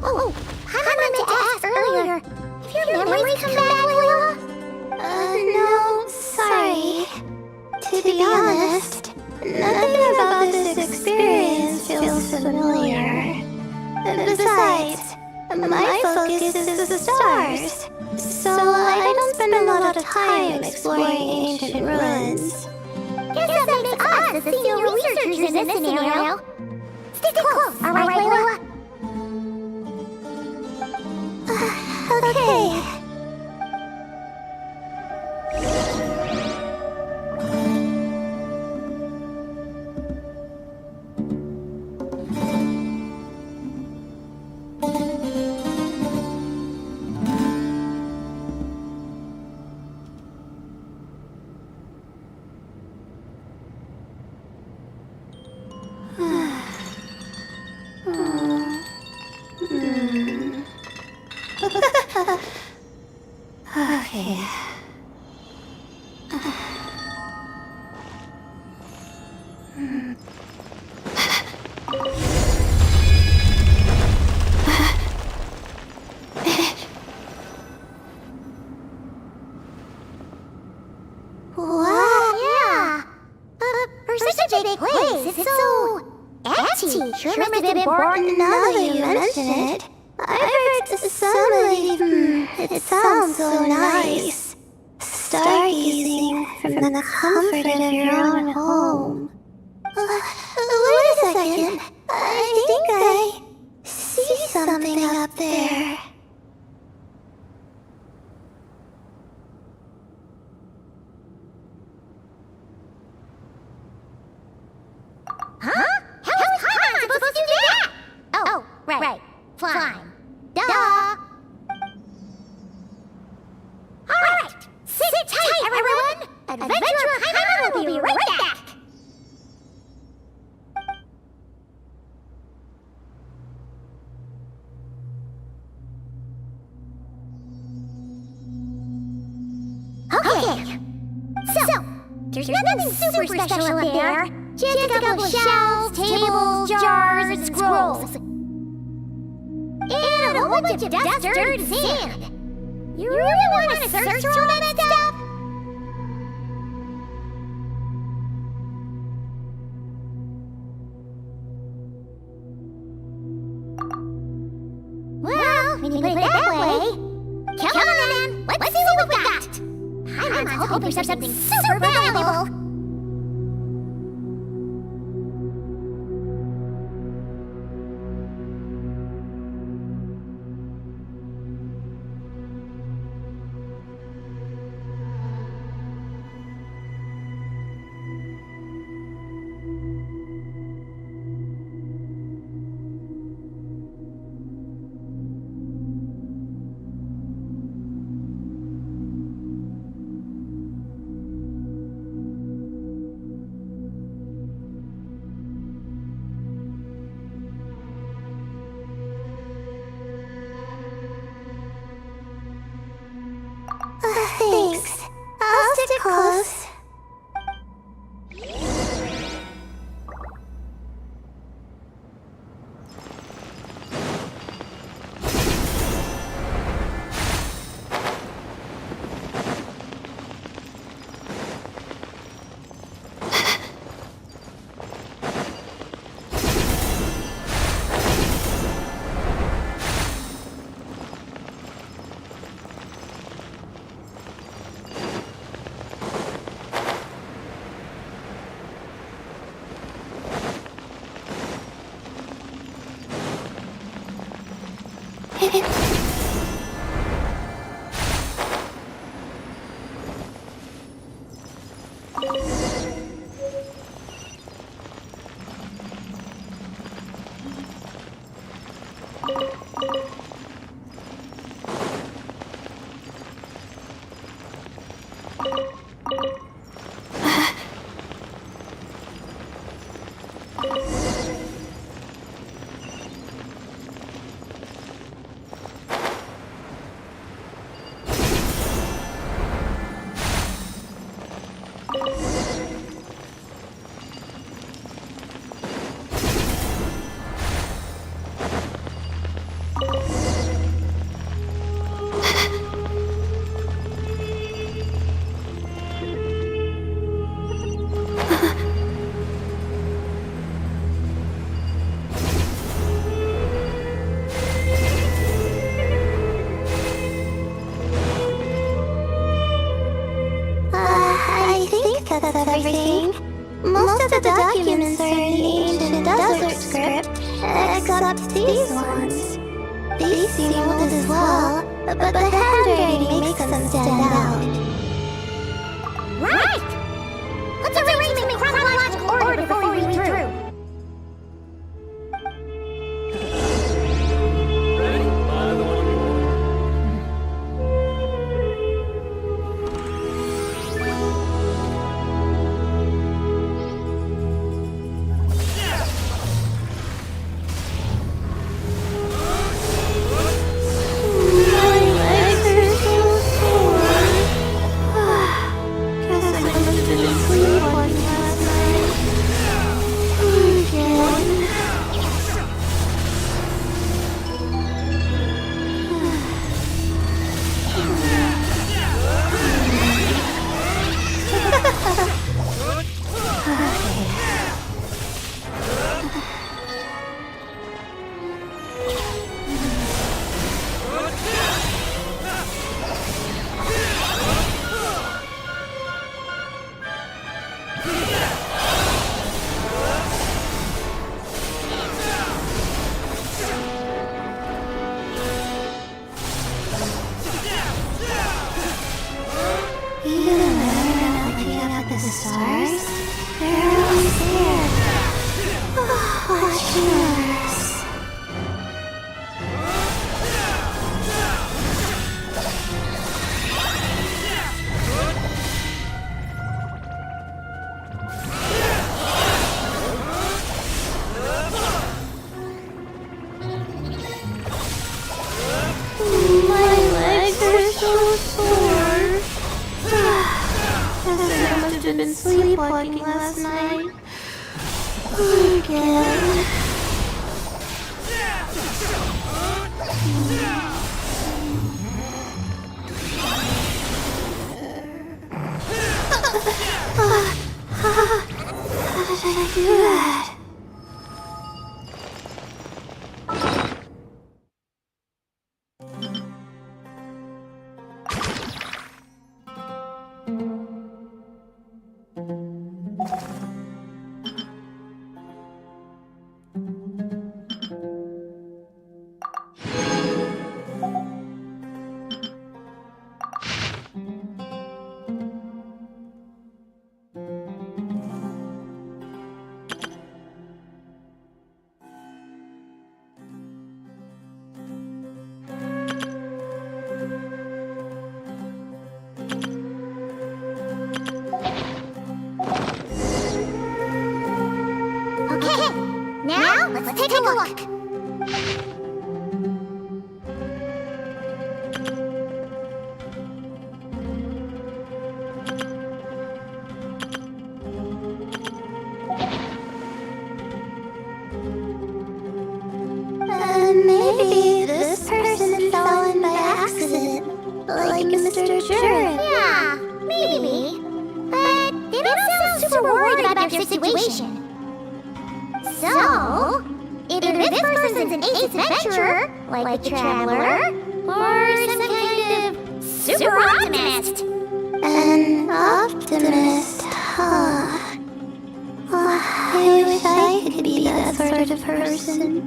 Oh, I meant to ask earlier. Have your memories come back, Layla? No, sorry. To be honest, nothing about this experience feels familiar. Besides, my focus is the stars, so I don't spend a lot of time exploring ancient ruins. Guess that makes us the senior researchers in this scenario. Stay close, alright, Layla? Okay. Okay. Wow, yeah. For such a big place, it's so empty. Sure must have been important now that you mention it. I've heard somebody, it sounds so nice. Stargazing from the comfort of your own home. Wait a second. I think I see something up there. Huh? How am I supposed to do that? Oh, right. Fine. Duh! Alright! Sit tight, everyone! Adventure Heimer will be right back! Okay. So, there's nothing super special up there. Just a couple of shelves, tables, jars, and scrolls. And a whole bunch of dust, dirt, and sand. You really want to search through all that stuff? Well, when you put it that way, come on then, let's see what we've got. I'm hoping there's something super valuable. I think that's everything. Most of the documents are in the ancient desert script, except these ones. These seem old as well, but the handwriting makes them stand out. Right! Let's arrange them in chronological order before we read through. Been sleepwalking last night. Again. How did I do that? Let's take a look. Maybe this person fell in by accident, like Mr. Jurin. Yeah, maybe. But they don't sound super worried about their situation. So, either this person's an ace adventurer, like the Traveler, or some kind of super optimist. An optimist, huh? Well, I wish I could be that sort of person.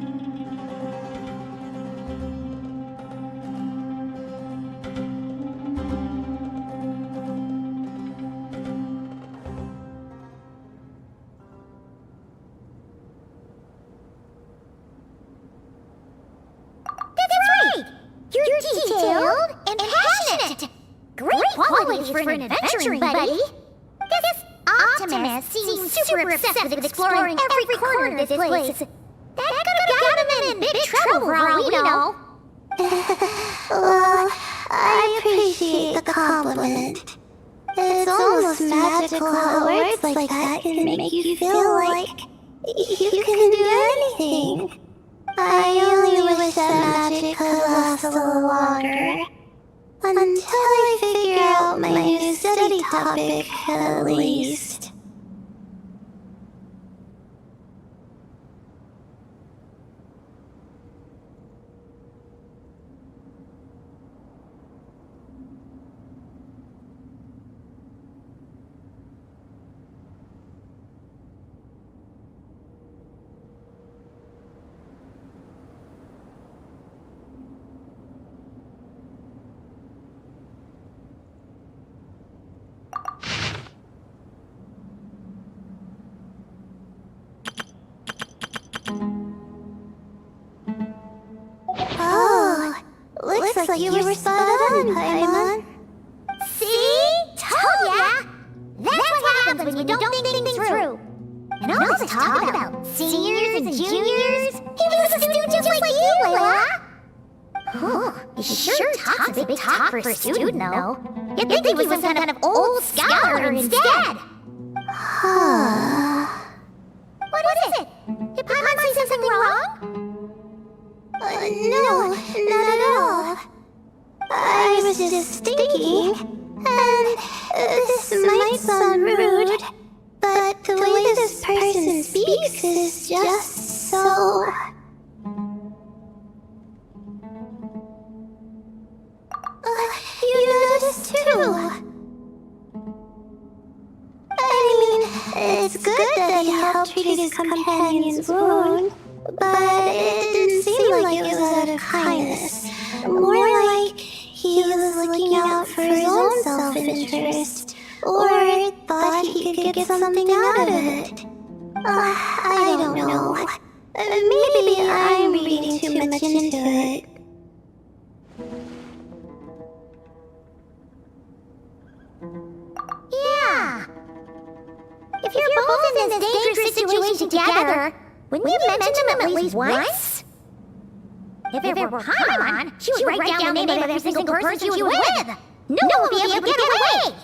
detailed and passionate. Great qualities for an adventuring buddy. This Optimus seems super obsessed with exploring every corner of this place. That could have gotten him in big trouble for all we know. Well, I appreciate the compliment. It's almost magical how words like that can make you feel like you can do anything. I only wish that magic could last a little longer. Until I figure out my new study topic, at least. Oh, looks like you were spot on, Paimon. See? Told ya! That's what happens when you don't think things through. And all this talk about seniors and juniors, he was a student just like you, Layla. Oh, he sure talks a big talk for a student, though. You'd think he was some kind of old scholar instead. What is it? Did Paimon say something wrong? No, not at all. I was just thinking, and this might sound rude, but the way this person speaks is just so... you noticed too. I mean, it's good that he helped treat his companion's wound, but it didn't seem like it was out of kindness. More like he was looking out for his own self-interest, or thought he could get something out of it. I don't know. Maybe I'm reading too much into it. Yeah. If you're both in this dangerous situation together, wouldn't you mention him at least once? If it were Paimon, she would write down the name of every single person she was with. No one would be able to get away.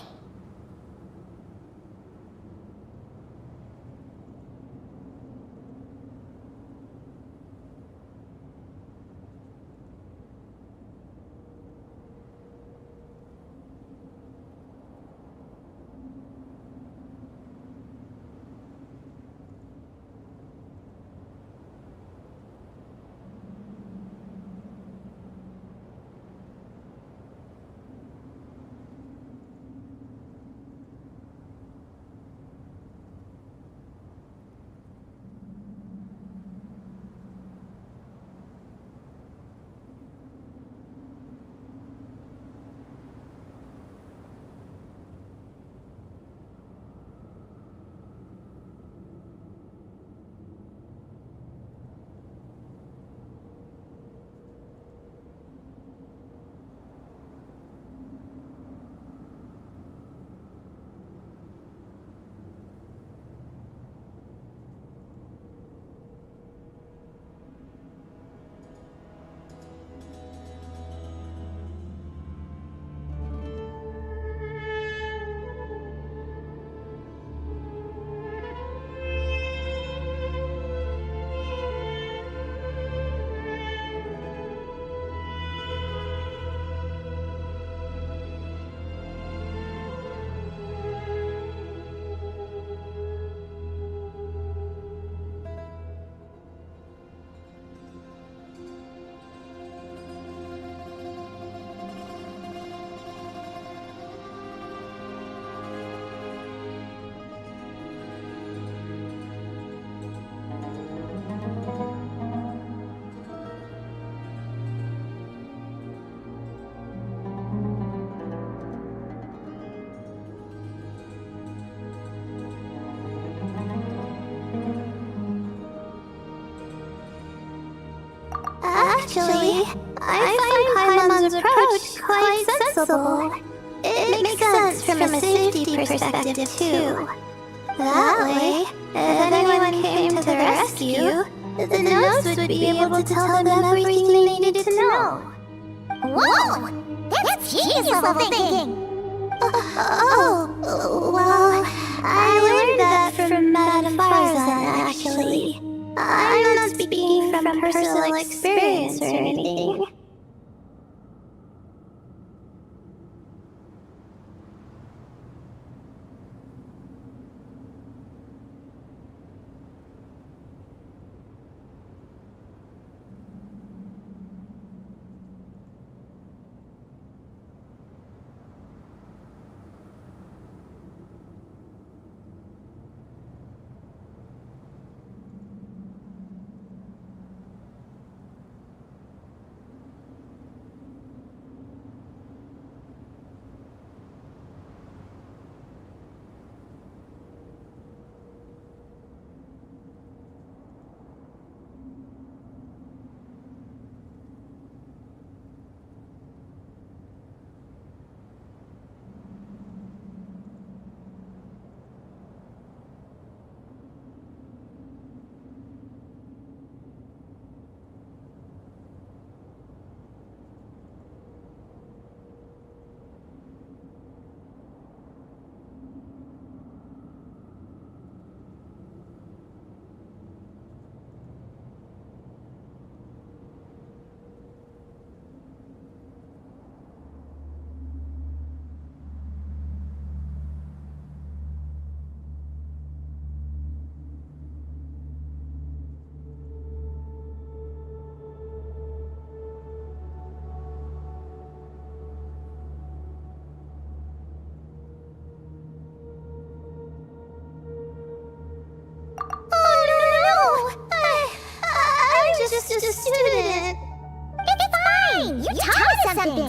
Actually, I find Paimon's approach quite sensible. It makes sense from a safety perspective, too. That way, if anyone came to the rescue, the notes would be able to tell them everything they needed to know. Whoa! That's genius level thinking! Well, I learned that from Madame Farzan, actually. I'm not speaking from personal experience or anything.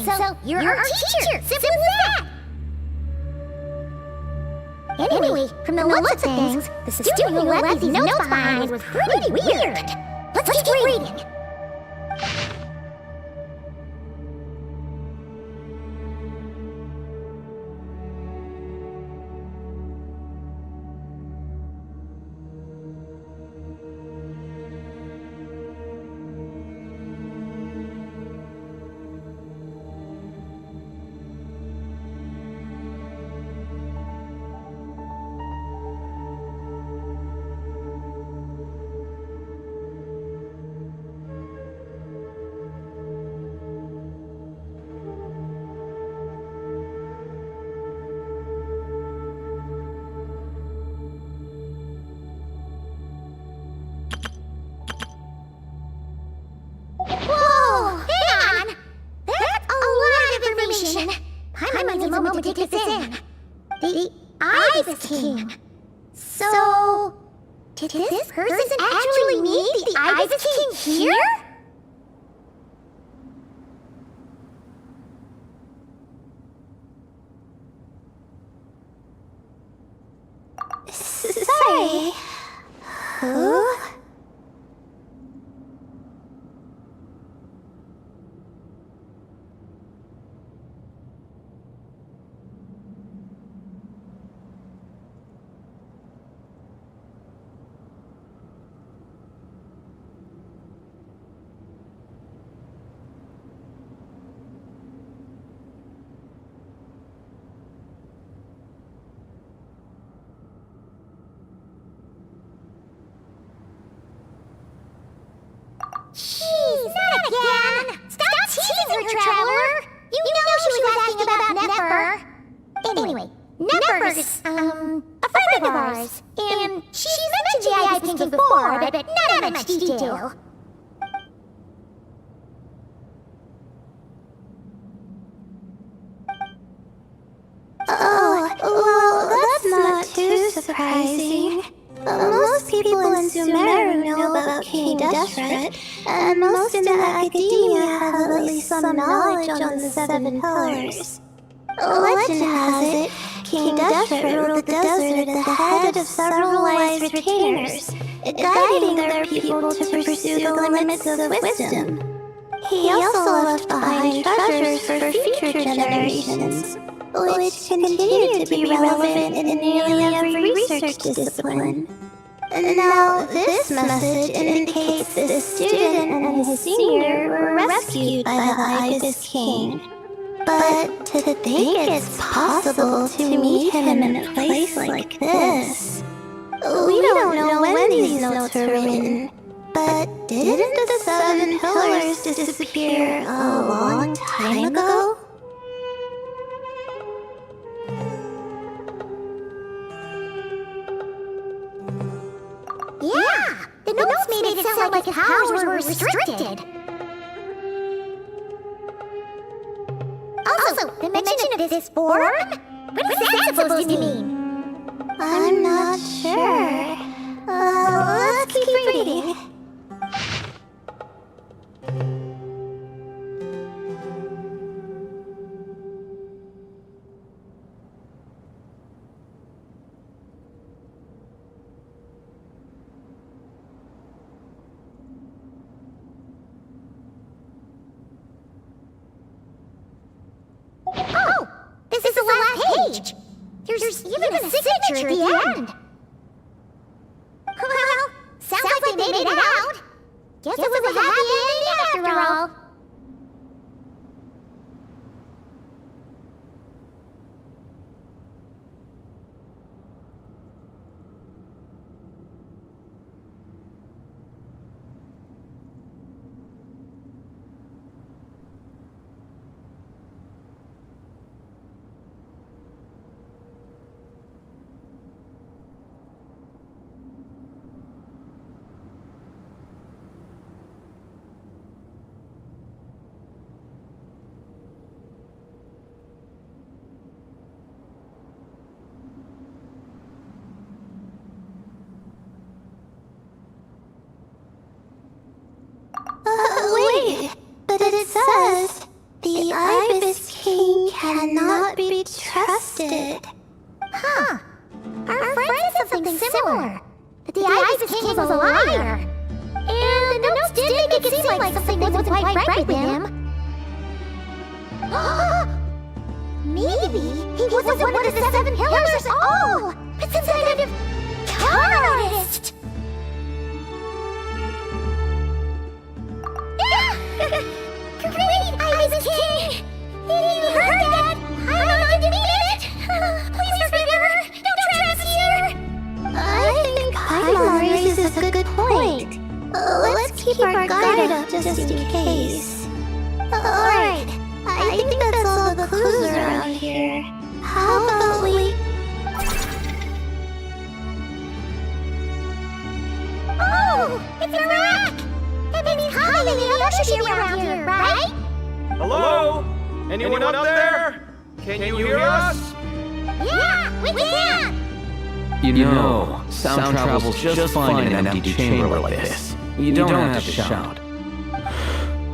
So you're our teacher. Simple as that. Anyway, from the looks of things, the student who left these notes behind was pretty weird. Let's keep reading. A moment to take this in. The Ibis King. So, did this person actually meet the Ibis King here? Sorry. Who? Jeez, not again! Stop teasing her, Traveler! You know she was asking about Nefer. Anyway, Nefer's, a friend of ours. And she's mentioned the Ibis King before, but not in much detail. Oh, well, that's not too surprising. Most people in Sumeru know about King Deshret, and most in the academia have at least some knowledge on the Seven Pillars. Legend has it, King Deshret ruled the desert at the head of several wise retainers, guiding their people to pursue the limits of wisdom. He also left behind treasures for future generations, which continue to be relevant in nearly every research discipline. And now, this message indicates this student and his senior were rescued by the Ibis King. But to think it's possible to meet him in a place like this... We don't know when these notes were written, but didn't the 7 pillars disappear a long time ago? Yeah! The notes made it sound like his powers were restricted. Also, the mention of this form? What is that supposed to mean? I'm not sure. Let's keep reading. Oh! This is the last page! There's even a signature at the end! Well, sounds like they made it out! Guess it was a happy ending after all! Wait, but it says the Ibis King cannot be trusted. Huh. Our friend said something similar. That the Ibis King was a liar. And the notes did make it seem like something wasn't quite right with him. Maybe he wasn't one of the 7 pillars at all! But some kind of con artist! Great Ibis King! You heard that? I'm on to meet it! Please forgive her! Don't trap us here! I think Paimon raises a good point. Let's keep our guard up just in case. Alright, I think that's all the clues around here. How about we... Oh! It's a rack! That means Holly and the others should be around here, right? Hello? Anyone up there? Can you hear us? Yeah! We can! You know, sound travels just fine in an empty chamber like this. You don't have to shout.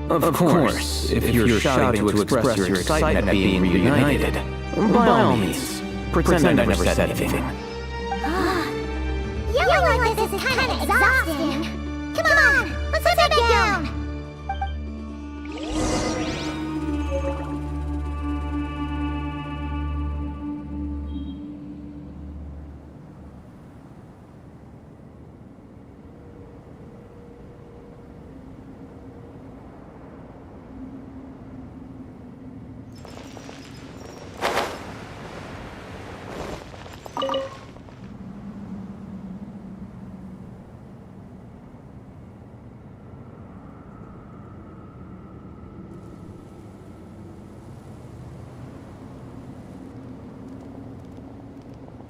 Of course, if you're shouting to express your excitement at being reunited, by all means, pretend I never said anything. Yelling like this is kinda exhausting. Come on, let's head back down!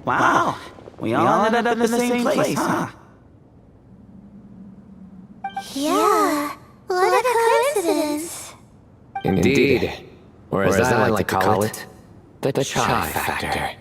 Wow, we all ended up in the same place, huh? Yeah, what a coincidence. Indeed. Or as I like to call it, the Chai Factor.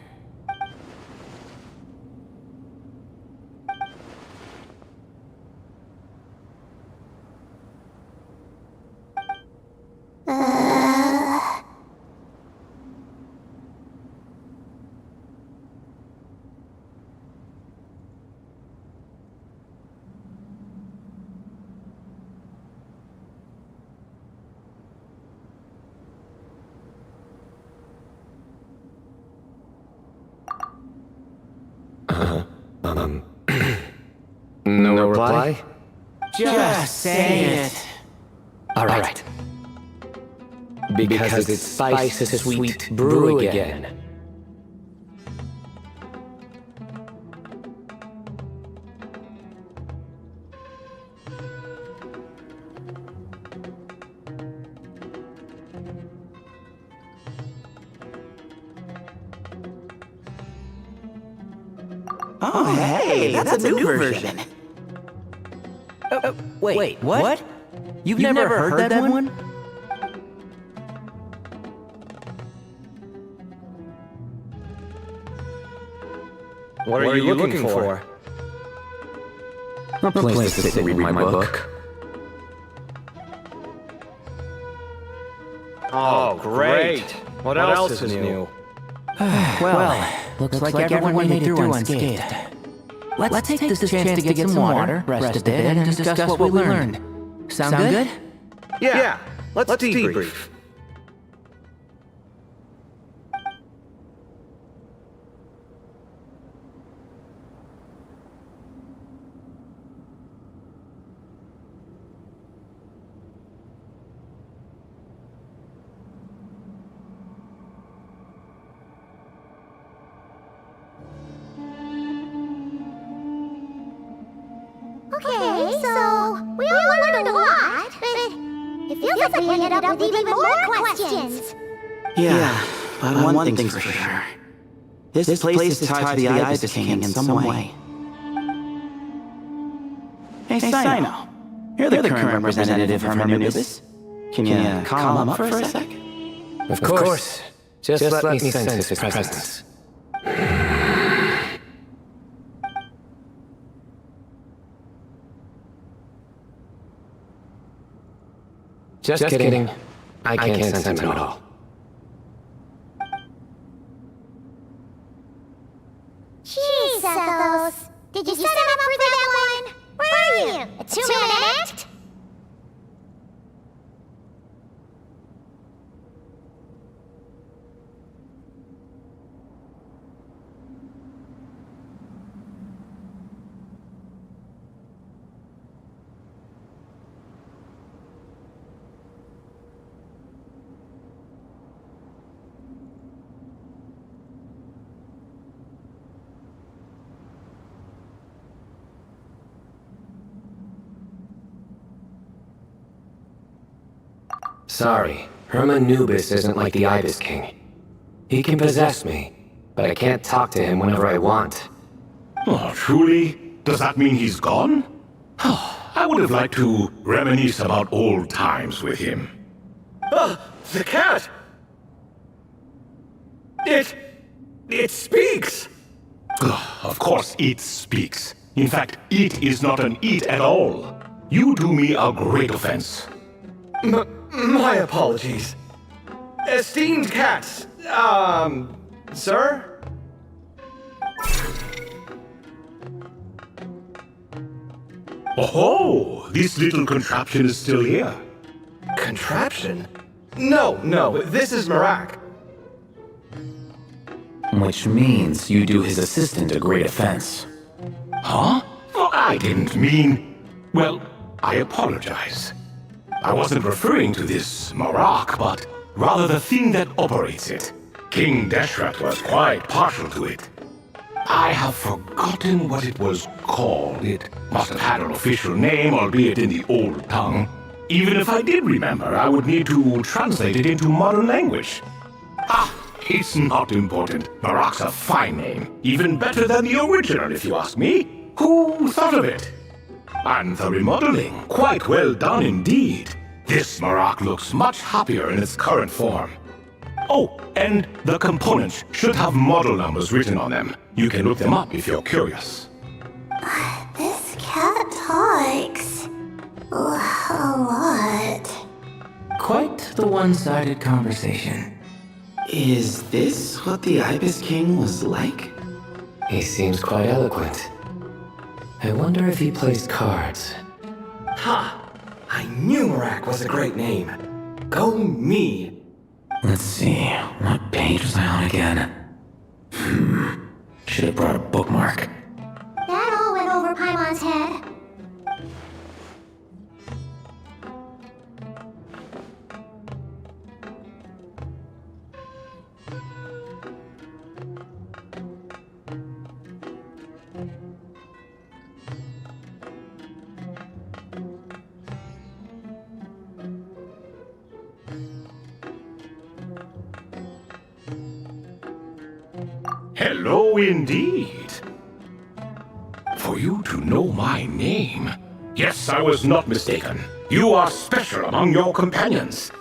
reply? Just say it. Alright. Because it's spice to sweet brew again. Oh, hey, that's a new version. Wait, what? You've never heard that one? What are you looking for? A place to sit and read my book. Oh, great. What else is new? Well, looks like everyone made it through unscathed. Let's take this chance to get some water, rest a bit, and discuss what we learned. Sound good? Yeah, let's debrief. Okay, so we all learned a lot, but it feels like we ended up with even more questions. Yeah, but one thing's for sure. This place is tied to the Ibis King in some way. Hey, Sino. You're the current representative from Anubis. Can you call him up for a sec? Of course. Just let me sense his presence. Just kidding. I can't sense him at all. Jeez, Athos. Did you set him up for that one? Where are you? A two-minute act? Sorry, Herman Nubis isn't like the Ibis King. He can possess me, but I can't talk to him whenever I want. Oh, truly? Does that mean he's gone? I would have liked to reminisce about old times with him. The cat! It speaks! Of course it speaks. In fact, it is not an it at all. You do me a great offense. My apologies. Esteemed cats, sir? Oh, this little contraption is still here. Contraption? No, this is Marak. Which means you do his assistant a great offense. Huh? Oh, I didn't mean... Well, I apologize. I wasn't referring to this Marak, but rather the thing that operates it. King Deshret was quite partial to it. I have forgotten what it was called. It must have had an official name, albeit in the old tongue. Even if I did remember, I would need to translate it into modern language. It's not important. Marak's a fine name. Even better than the original, if you ask me. Who thought of it? And the remodeling, quite well done indeed. This Marak looks much happier in its current form. Oh, and the components should have model numbers written on them. You can look them up if you're curious. This cat talks a lot. Quite the one-sided conversation. Is this what the Ibis King was like? He seems quite eloquent. I wonder if he plays cards. Ha! I knew Marak was a great name. Go me! Let's see, what page was I on again? Should have brought a bookmark. That all went over Paimon's head. Hello indeed. For you to know my name. Yes, I was not mistaken. You are special among your companions.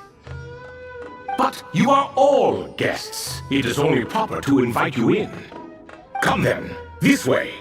But you are all guests. It is only proper to invite you in. Come then, this way.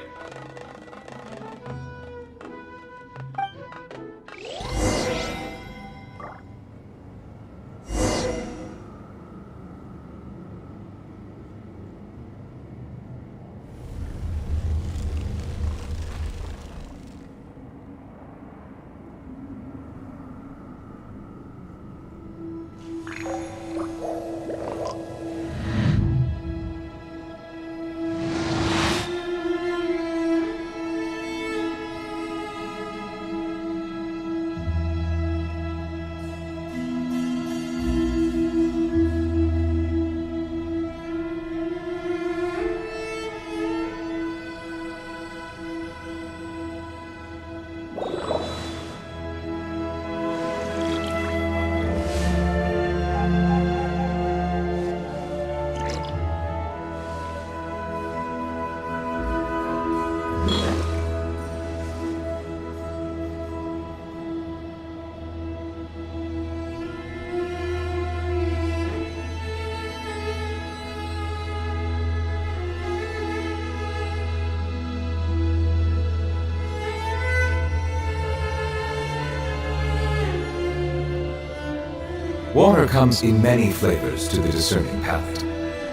Water comes in many flavors to the discerning palate.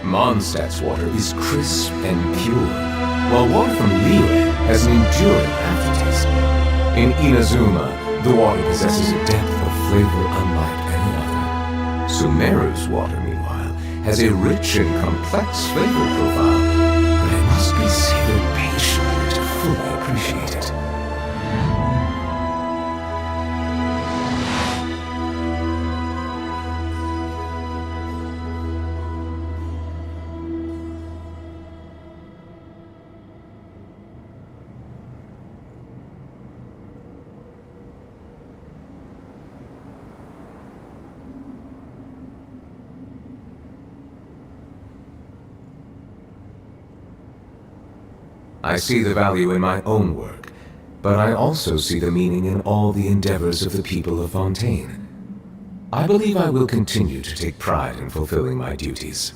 Mondstadt's water is crisp and pure, while water from Liyue has an enduring aftertaste. In Inazuma, the water possesses a depth of flavor unlike any other. Sumeru's water, meanwhile, has a rich and complex flavor profile, but it must be savored patiently to fully appreciate it. I see the value in my own work, but I also see the meaning in all the endeavors of the people of Fontaine. I believe I will continue to take pride in fulfilling my duties.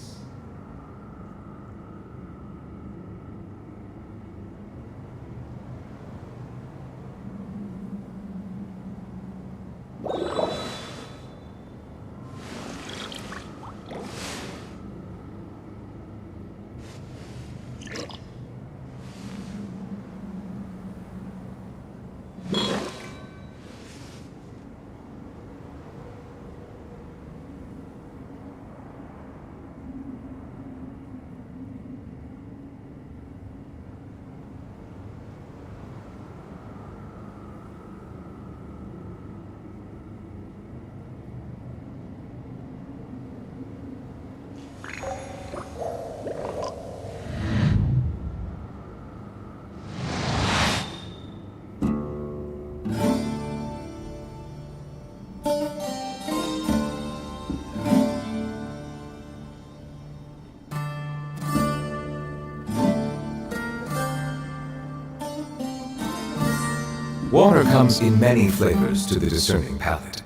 Water comes in many flavors to the discerning palate.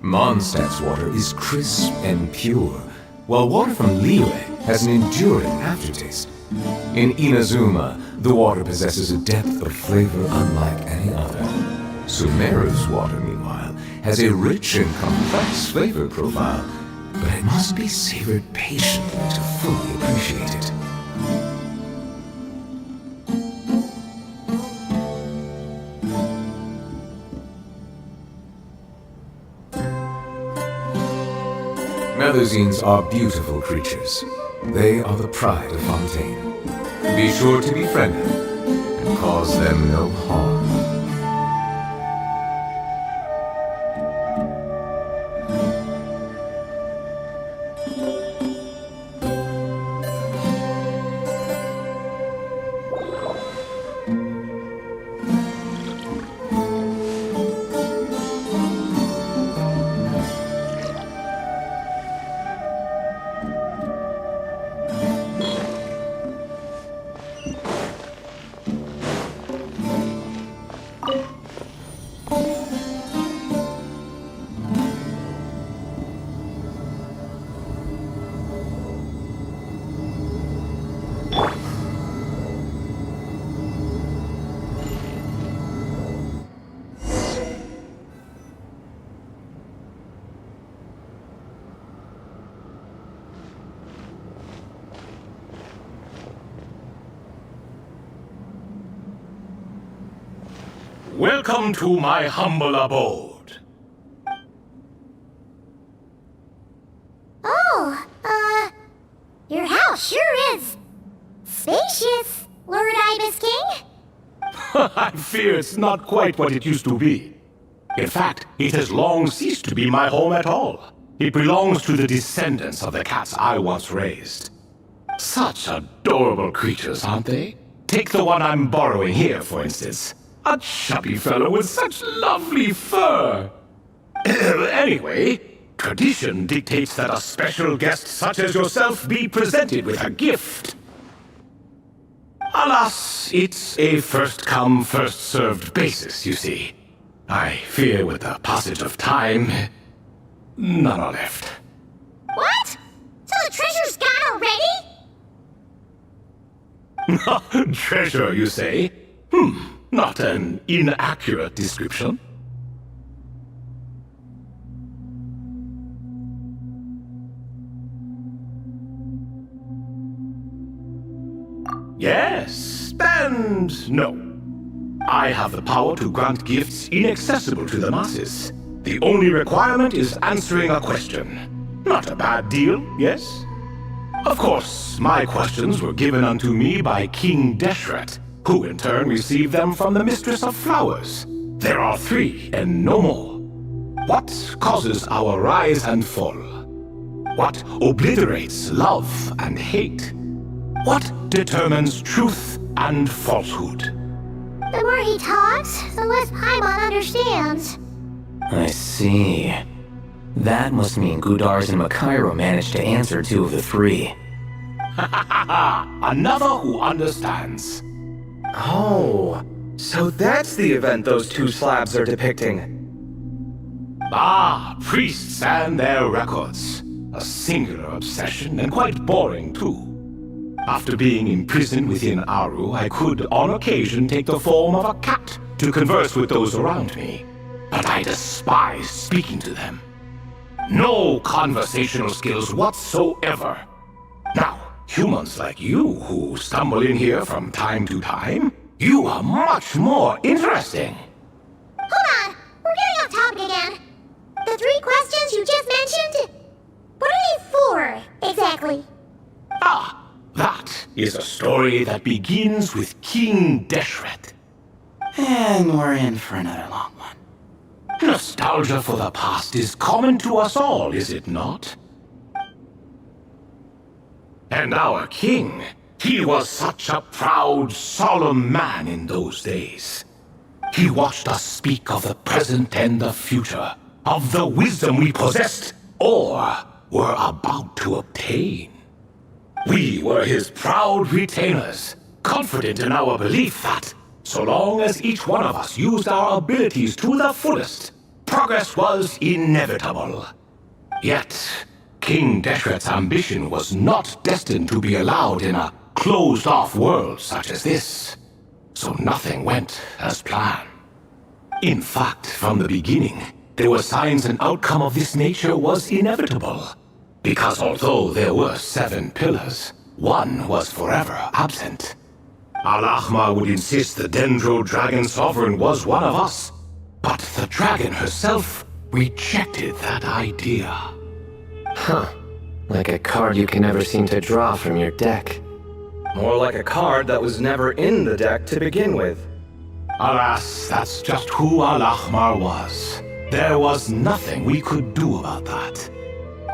Mondstadt's water is crisp and pure, while water from Liyue has an enduring aftertaste. In Inazuma, the water possesses a depth of flavor unlike any other. Sumeru's water, meanwhile, has a rich and complex flavor profile, but it must be savored patiently to fully appreciate it. Melusines are beautiful creatures. They are the pride of Fontaine. Be sure to befriend them and cause them no harm. welcome to my humble abode. Oh, your house sure is spacious, Lord Ibis King. I fear it's not quite what it used to be. In fact, it has long ceased to be my home at all. It belongs to the descendants of the cats I once raised. Such adorable creatures, aren't they? Take the one I'm borrowing here, for instance. A chubby fellow with such lovely fur. Anyway, tradition dictates that a special guest such as yourself be presented with a gift. Alas, it's a first-come, first-served basis, you see. I fear with the passage of time, none are left. What? So the treasure's gone already? Treasure, you say? Not an inaccurate description. Yes, and no. I have the power to grant gifts inaccessible to the masses. The only requirement is answering a question. Not a bad deal, yes? Of course, my questions were given unto me by King Deshret, who in turn received them from the Mistress of Flowers. There are 3, and no more. What causes our rise and fall? What obliterates love and hate? What determines truth and falsehood? The more he talks, the less Paimon understands. I see. That must mean Gudars and Makairo managed to answer 2 of the 3. Another who understands. Oh, so that's the event those 2 slabs are depicting. Ah, priests and their records. A singular obsession, and quite boring too. After being imprisoned within Aru, I could, on occasion, take the form of a cat to converse with those around me. But I despise speaking to them. No conversational skills whatsoever. Now, humans like you who stumble in here from time to time, you are much more interesting. Hold on, we're getting off topic again. The 3 questions you just mentioned, what are they for, exactly? Ah, that is a story that begins with King Deshret. And we're in for another long one. Nostalgia for the past is common to us all, is it not? And our king, he was such a proud, solemn man in those days. He watched us speak of the present and the future, of the wisdom we possessed or were about to obtain. We were his proud retainers, confident in our belief that, so long as each one of us used our abilities to the fullest, progress was inevitable. Yet, King Deshret's ambition was not destined to be allowed in a closed-off world such as this. So nothing went as planned. In fact, from the beginning, there were signs an outcome of this nature was inevitable. Because although there were 7 pillars, one was forever absent. Al-Ahmar would insist the Dendro Dragon Sovereign was one of us, but the dragon herself rejected that idea. Huh. Like a card you can never seem to draw from your deck. More like a card that was never in the deck to begin with. Alas, that's just who Al-Ahmar was. There was nothing we could do about that.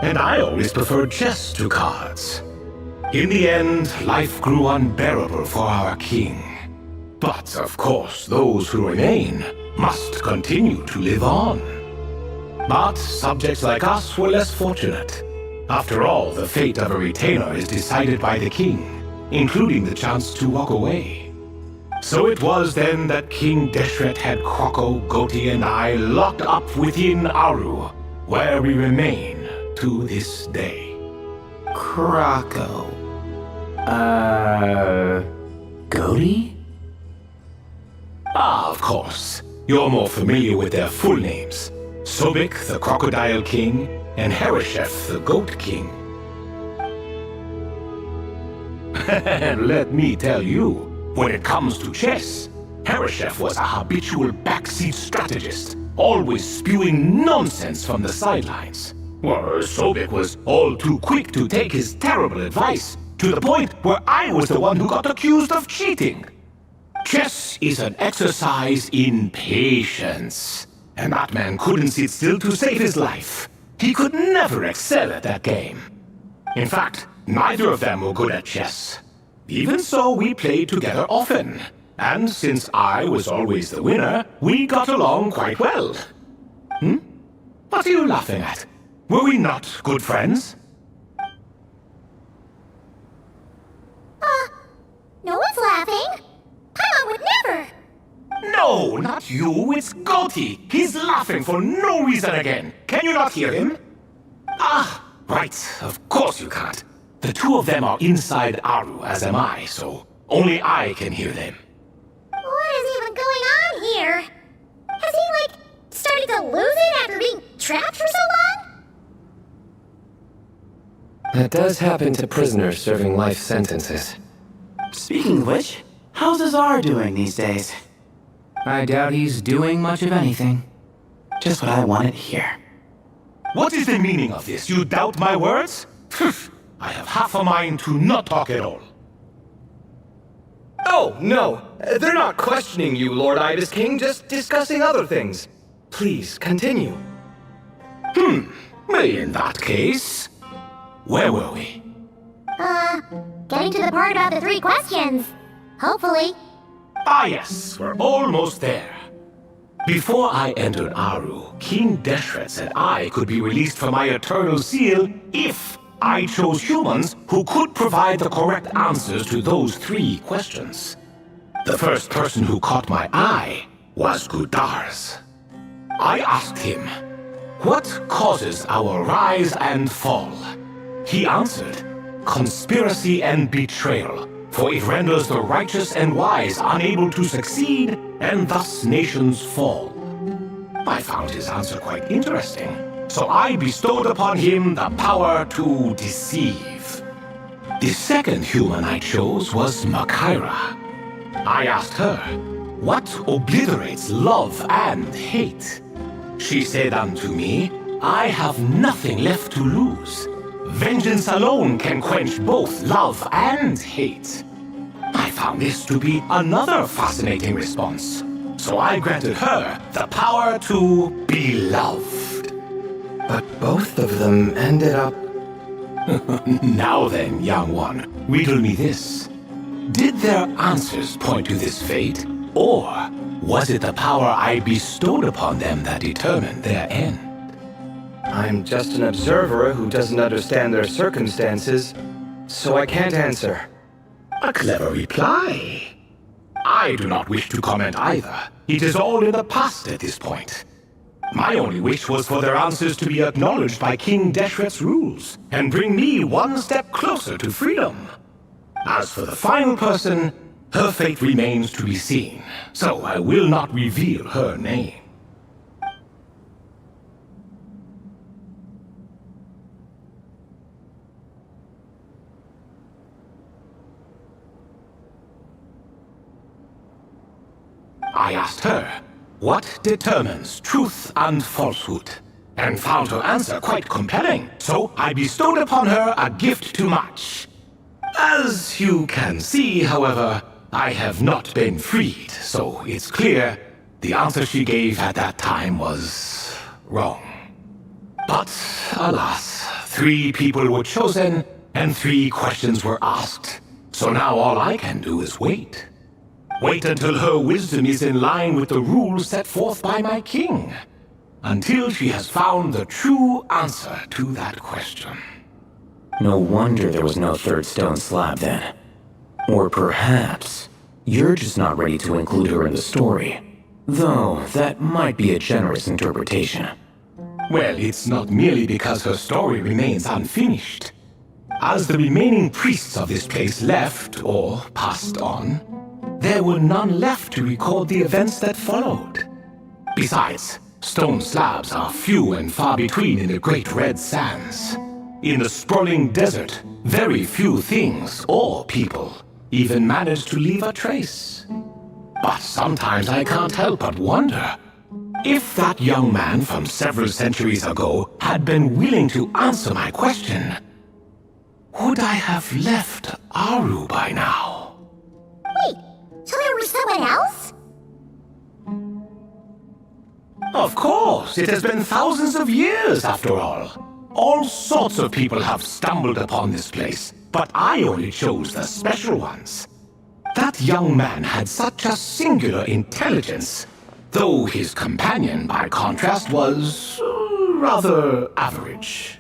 And I always preferred chess to cards. In the end, life grew unbearable for our king. But of course, those who remain must continue to live on. But subjects like us were less fortunate. After all, the fate of a retainer is decided by the king, including the chance to walk away. So it was then that King Deshret had Kroko, Goti, and I locked up within Aru, where we remain to this day. Kroko. Goti? Ah, of course. You're more familiar with their full names. Sobek, the Crocodile King, and Hereshef, the Goat King. And let me tell you, when it comes to chess, Hereshef was a habitual backseat strategist, always spewing nonsense from the sidelines. Well, Sobek was all too quick to take his terrible advice, to the point where I was the one who got accused of cheating. Chess is an exercise in patience, and that man couldn't sit still to save his life. He could never excel at that game. In fact, neither of them were good at chess. Even so, we played together often, and since I was always the winner, we got along quite well. What are you laughing at? Were we not good friends? No one's laughing. Paimon would never. No, not you, it's Goti. He's laughing for no reason again. Can you not hear him? Ah, right, of course you can't. The two of them are inside Aru, as am I, so only I can hear them. What is even going on here? Has he, started to lose it after being trapped for so long? That does happen to prisoners serving life sentences. Speaking of which, how's Azar doing these days? I doubt he's doing much of anything. Just what I wanted to hear. What is the meaning of this? You doubt my words? I have half a mind to not talk at all. Oh, no. They're not questioning you, Lord Ibis King, just discussing other things. Please, continue. In that case, where were we? Getting to the part about the 3 questions. Hopefully. Ah yes, we're almost there. Before I entered Aru, King Deshret said I could be released from my eternal seal if I chose humans who could provide the correct answers to those 3 questions. The first person who caught my eye was Gudars. I asked him, what causes our rise and fall? He answered, conspiracy and betrayal, for it renders the righteous and wise unable to succeed, and thus nations fall. I found his answer quite interesting, so I bestowed upon him the power to deceive. The second human I chose was Makaira. I asked her, what obliterates love and hate? She said unto me, I have nothing left to lose. Vengeance alone can quench both love and hate. I found this to be another fascinating response, so I granted her the power to be loved. But both of them ended up... Now then, young one, riddle me this. Did their answers point to this fate, or was it the power I bestowed upon them that determined their end? I'm just an observer who doesn't understand their circumstances, so I can't answer. A clever reply. I do not wish to comment either. It is all in the past at this point. My only wish was for their answers to be acknowledged by King Deshret's rules, and bring me one step closer to freedom. As for the final person, her fate remains to be seen, so I will not reveal her name. I asked her, what determines truth and falsehood? And found her answer quite compelling, so I bestowed upon her a gift to match. As you can see, however, I have not been freed, so it's clear the answer she gave at that time was wrong. But, alas, 3 people were chosen, and 3 questions were asked. So now all I can do is wait. Wait until her wisdom is in line with the rules set forth by my king. Until she has found the true answer to that question. No wonder there was no 3rd stone slab then. Or perhaps you're just not ready to include her in the story. Though that might be a generous interpretation. Well, it's not merely because her story remains unfinished. As the remaining priests of this place left, or passed on, there were none left to record the events that followed. Besides, stone slabs are few and far between in the Great Red Sands. In the sprawling desert, very few things or people even manage to leave a trace. But sometimes I can't help but wonder. If that young man from several centuries ago had been willing to answer my question, would I have left Aru by now? Wait, so there was someone else? Of course, it has been thousands of years after all. All sorts of people have stumbled upon this place, but I only chose the special ones. That young man had such a singular intelligence, though his companion, by contrast, was rather average.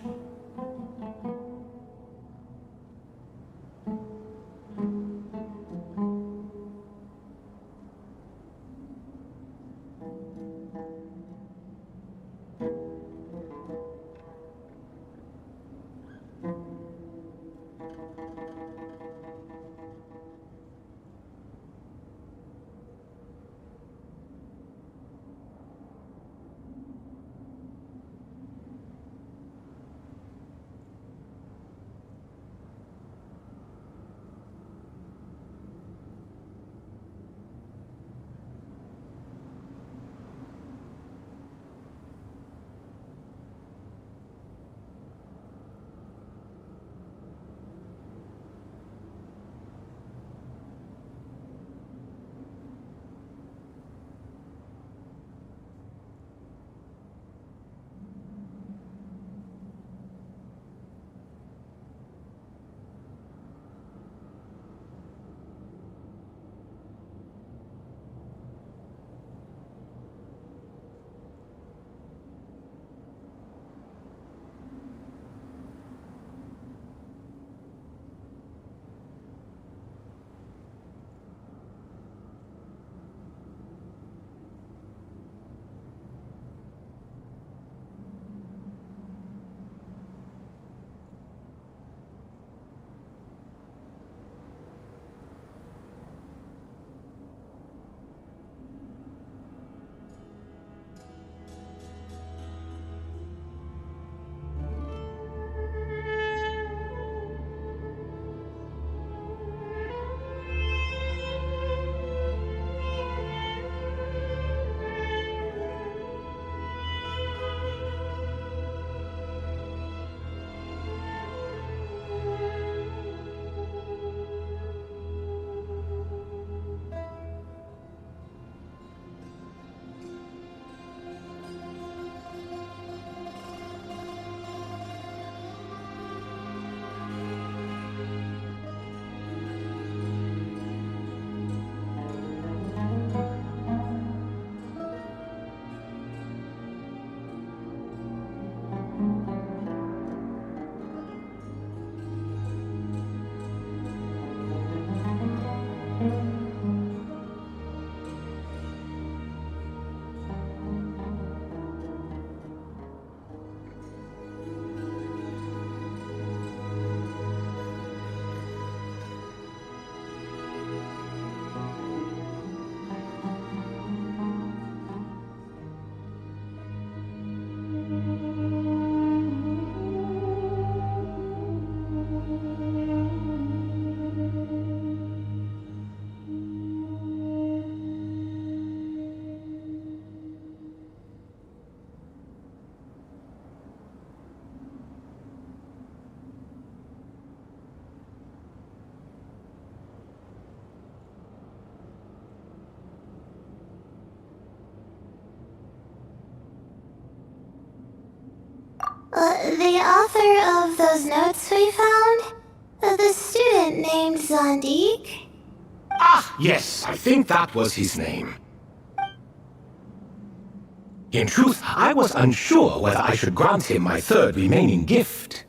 The author of those notes we found? The student named Zondik? Ah, yes, I think that was his name. In truth, I was unsure whether I should grant him my third remaining gift.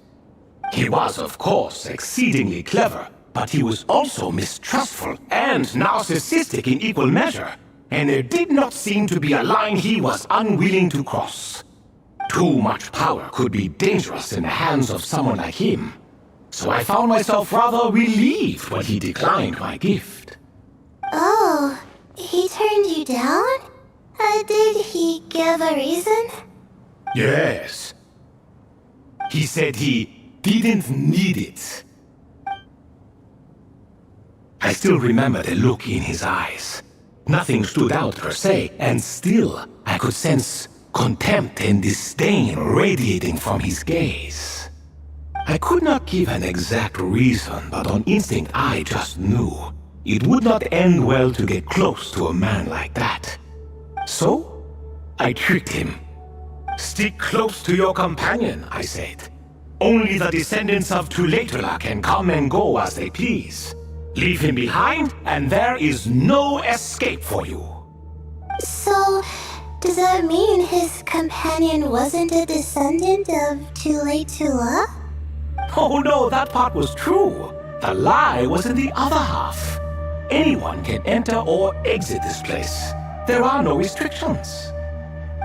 He was, of course, exceedingly clever, but he was also mistrustful and narcissistic in equal measure, and there did not seem to be a line he was unwilling to cross. Too much power could be dangerous in the hands of someone like him, so I found myself rather relieved when he declined my gift. Oh, he turned you down? Did he give a reason? Yes. He said he didn't need it. I still remember the look in his eyes. Nothing stood out per se, and still I could sense contempt and disdain radiating from his gaze. I could not give an exact reason, but on instinct I just knew it would not end well to get close to a man like that. So, I tricked him. "Stick close to your companion," I said. "Only the descendants of Tulatula can come and go as they please. Leave him behind, and there is no escape for you." So, does that mean his companion wasn't a descendant of Tulatula? Oh no, that part was true. The lie was in the other half. Anyone can enter or exit this place. There are no restrictions.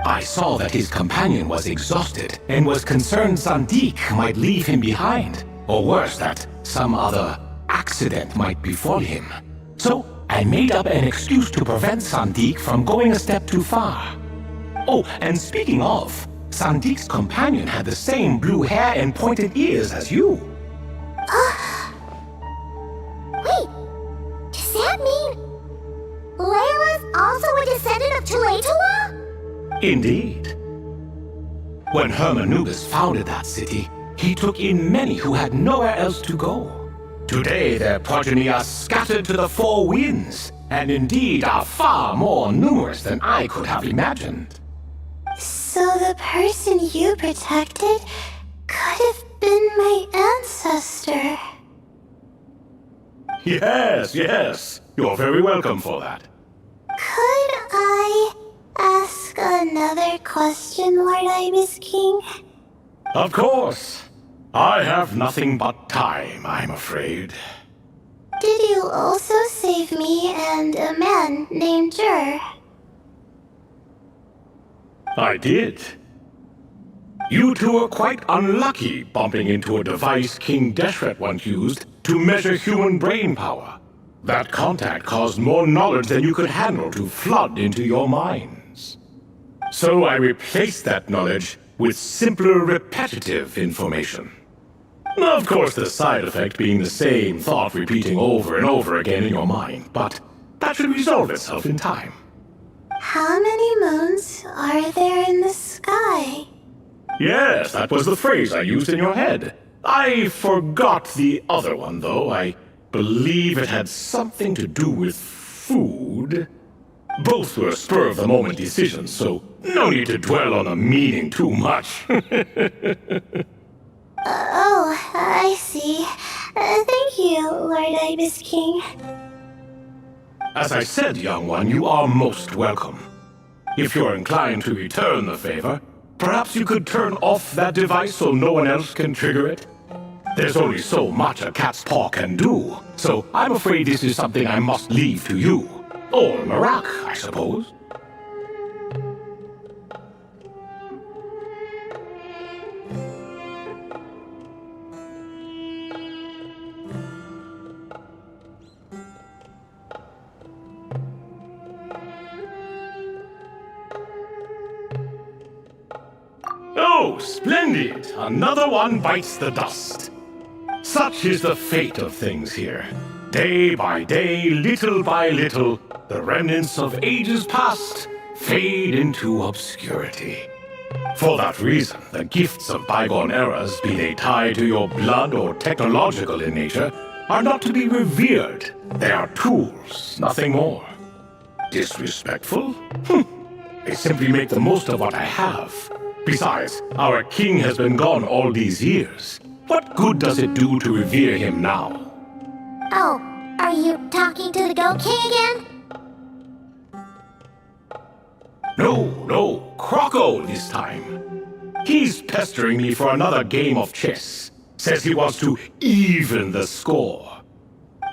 I saw that his companion was exhausted and was concerned Sandik might leave him behind, or worse, that some other accident might befall him. So I made up an excuse to prevent Sandik from going a step too far. Oh, and speaking of, Sandik's companion had the same blue hair and pointed ears as you. Wait, does that mean Layla's also a descendant of Tulatula? Indeed. When Hermanubis founded that city, he took in many who had nowhere else to go. Today their progeny are scattered to the four winds, and indeed are far more numerous than I could have imagined. So the person you protected could have been my ancestor. Yes. You're very welcome for that. Could I ask another question, Lord Ibis King? Of course. I have nothing but time, I'm afraid. Did you also save me and a man named Jur? I did. You two were quite unlucky bumping into a device King Deshret once used to measure human brain power. That contact caused more knowledge than you could handle to flood into your minds. So I replaced that knowledge with simpler repetitive information. Of course, the side effect being the same thought repeating over and over again in your mind, but that should resolve itself in time. How many moons are there in the sky? Yes, that was the phrase I used in your head. I forgot the other one, though. I believe it had something to do with food. Both were spur-of-the-moment decisions, so no need to dwell on the meaning too much. Oh, I see. Thank you, Lord Ibis King. As I said, young one, you are most welcome. If you're inclined to return the favor, perhaps you could turn off that device so no one else can trigger it? There's only so much a cat's paw can do, so I'm afraid this is something I must leave to you. Or Marak, I suppose. Oh, splendid! Another one bites the dust. Such is the fate of things here. Day by day, little by little, the remnants of ages past fade into obscurity. For that reason, the gifts of bygone eras, be they tied to your blood or technological in nature, are not to be revered. They are tools, nothing more. Disrespectful? They simply make the most of what I have. Besides, our king has been gone all these years. What good does it do to revere him now? Oh, are you talking to the Goat King again? No, Croco this time. He's pestering me for another game of chess. Says he wants to even the score.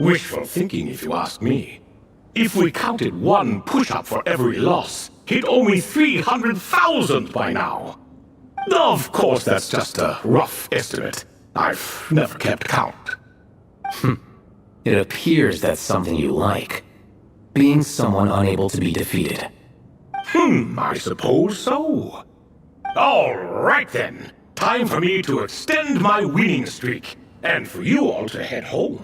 Wishful thinking, if you ask me. If we counted one push-up for every loss, he'd owe me 300,000 by now. Of course, that's just a rough estimate. I've never kept count. It appears that's something you like. Being someone unable to be defeated. I suppose so. All right then. Time for me to extend my winning streak, and for you all to head home.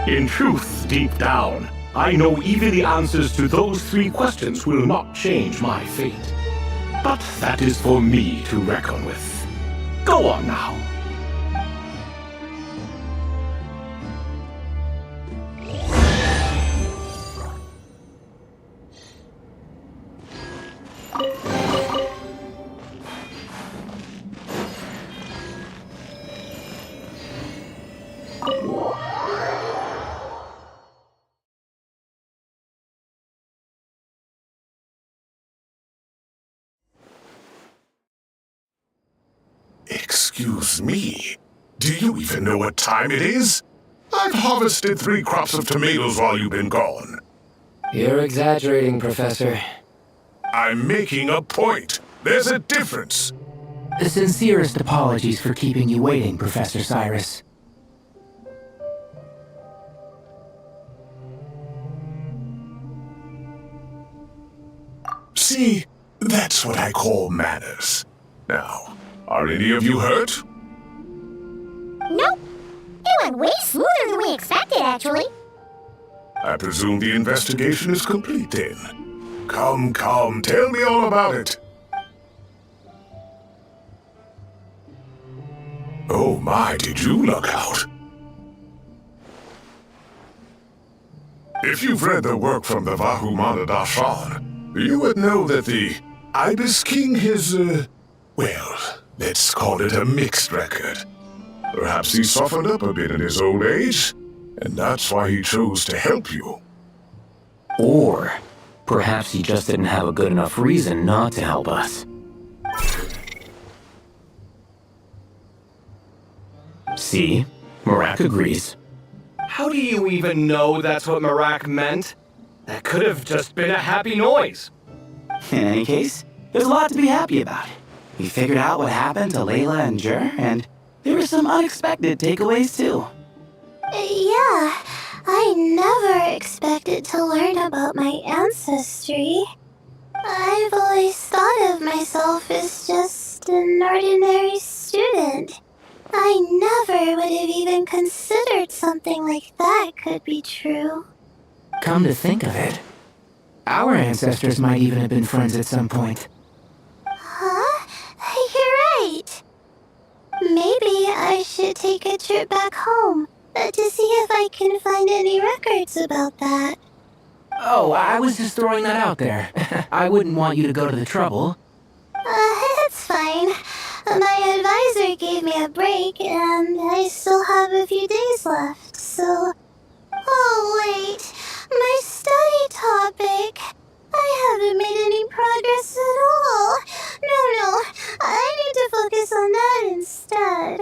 In truth, deep down, I know even the answers to those 3 questions will not change my fate. But that is for me to reckon with. Go on now. Excuse me, do you even know what time it is? I've harvested 3 crops of tomatoes while you've been gone. You're exaggerating, Professor. I'm making a point. There's a difference. The sincerest apologies for keeping you waiting, Professor Cyrus. See, that's what I call manners. Now, are any of you hurt? Nope. It went way smoother than we expected, actually. I presume the investigation is complete then. Come, tell me all about it. Oh my, did you luck out? If you've read the work from the Vahumana Darshan, you would know that the Ibis King has, well, let's call it a mixed record. Perhaps he softened up a bit in his old age, and that's why he chose to help you. Or perhaps he just didn't have a good enough reason not to help us. See? Marak agrees. How do you even know that's what Marak meant? That could have just been a happy noise. In any case, there's a lot to be happy about. We figured out what happened to Layla and Jur, and there were some unexpected takeaways too. Yeah, I never expected to learn about my ancestry. I've always thought of myself as just an ordinary student. I never would have even considered something like that could be true. Come to think of it, our ancestors might even have been friends at some point. Huh? You're right. Maybe I should take a trip back home to see if I can find any records about that. Oh, I was just throwing that out there. I wouldn't want you to go to the trouble. It's fine. My advisor gave me a break, and I still have a few days left, so... Oh, wait. My study topic. I haven't made any progress at all. No. I need to focus on that instead.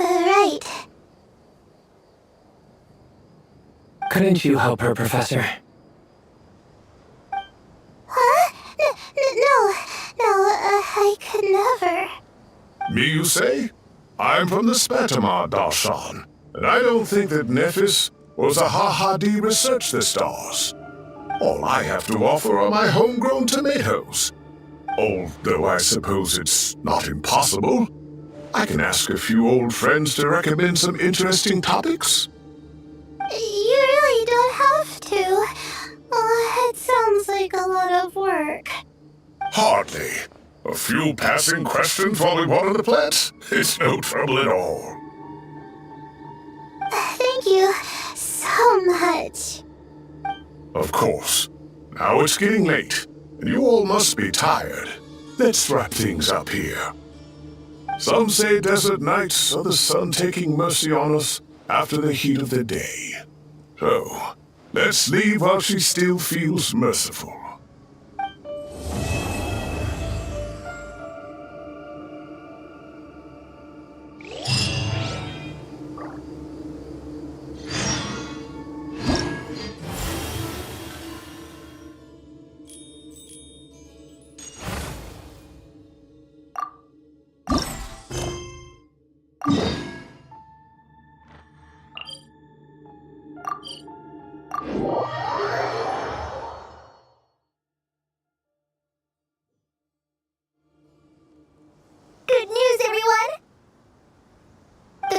Right. Couldn't you help her, Professor? Huh? No, I could never. Me, you say? I'm from the Spatamar Darshan, and I don't think that Nephis or Zahahadi researched the stars. All I have to offer are my homegrown tomatoes. Although I suppose it's not impossible. I can ask a few old friends to recommend some interesting topics. You really don't have to. It sounds like a lot of work. Hardly. A few passing questions while we water the plants? It's no trouble at all. Thank you so much. Of course. Now it's getting late, and you all must be tired. Let's wrap things up here. Some say desert nights are the sun taking mercy on us after the heat of the day. So, let's leave while she still feels merciful.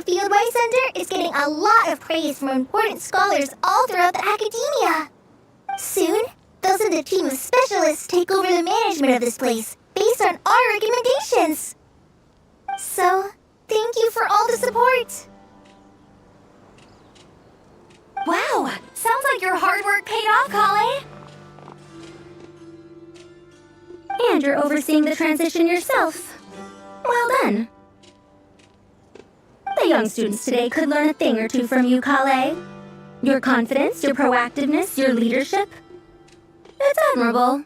Fieldwise Center is getting a lot of praise from important scholars all throughout the academia. Soon, they'll send a team of specialists to take over the management of this place based on our recommendations. So, thank you for all the support. Wow, sounds like your hard work paid off, Kale. And you're overseeing the transition yourself. Well done. The young students today could learn a thing or two from you, Kale. Your confidence, your proactiveness, your leadership. It's admirable.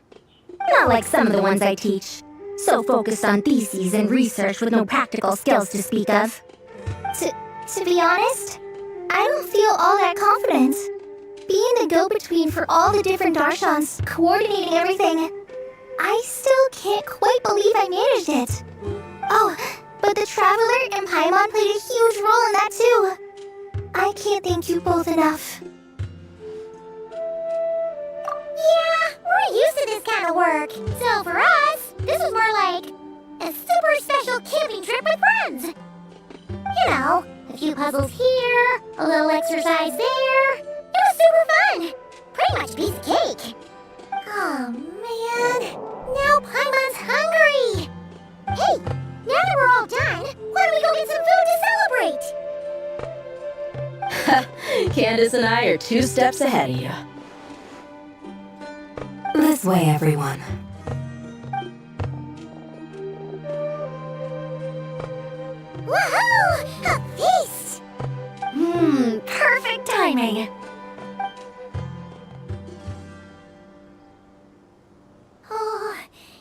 Not like some of the ones I teach. So focused on theses and research with no practical skills to speak of. To be honest, I don't feel all that confident. Being the go-between for all the different Darshans, coordinating everything, I still can't quite believe I managed it. Oh, but the Traveler and Paimon played a huge role in that too. I can't thank you both enough. Yeah, we're used to this kind of work. So for us, this was more like a super special camping trip with friends. You know, a few puzzles here, a little exercise there. It was super fun. Pretty much a piece of cake. Oh man, now Paimon's hungry. Hey, now that we're all done, why don't we go get some food to celebrate? Candace and I are 2 steps ahead of you. This way, everyone. Woohoo! A feast! Perfect timing. Oh,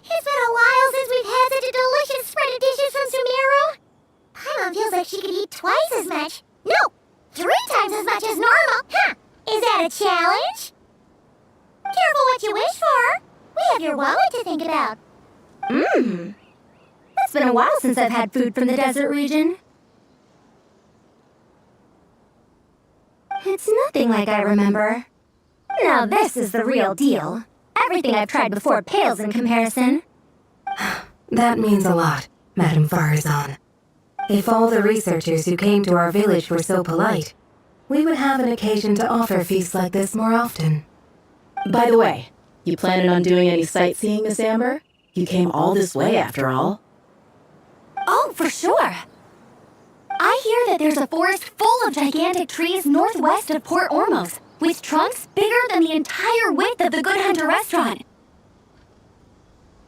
it's been a while since we've had such a delicious spread of dishes from Sumeru. Paimon feels like she could eat twice as much. No, 3 times as much as normal. Huh? Is that a challenge? Careful what you wish for. We have your wallet to think about. It's been a while since I've had food from the desert region. It's nothing like I remember. Now this is the real deal. Everything I've tried before pales in comparison. That means a lot, Madame Farazan. If all the researchers who came to our village were so polite, we would have an occasion to offer feasts like this more often. By the way, you planning on doing any sightseeing, Miss Amber? You came all this way after all. Oh, for sure. I hear that there's a forest full of gigantic trees northwest of Port Ormos, with trunks bigger than the entire width of the Good Hunter restaurant.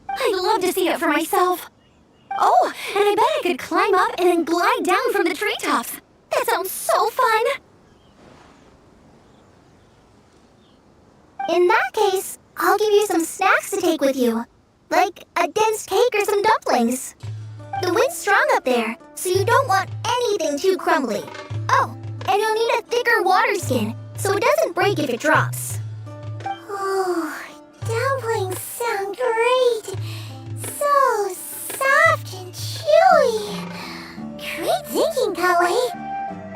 I'd love to see it for myself. Oh, and I bet I could climb up and then glide down from the treetops. That sounds so fun. In that case, I'll give you some snacks to take with you. Like a dense cake or some dumplings. The wind's strong up there, so you don't want anything too crumbly. Oh, and you'll need a thicker water skin, so it doesn't break if it drops. Oh, dumplings sound great. So soft and chewy. Great thinking, Kale.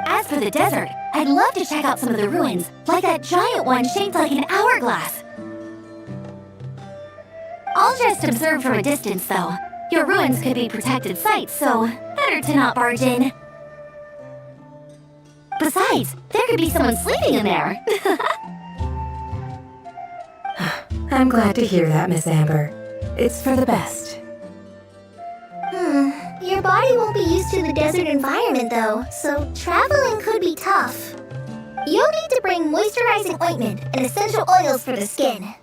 As for the desert, I'd love to check out some of the ruins, like that giant one shaped like an hourglass. I'll just observe from a distance, though. Your ruins could be protected sites, so better to not barge in. Besides, there could be someone sleeping in there. I'm glad to hear that, Miss Amber. It's for the best. Your body won't be used to the desert environment though, so traveling could be tough. You'll need to bring moisturizing ointment and essential oils for the skin.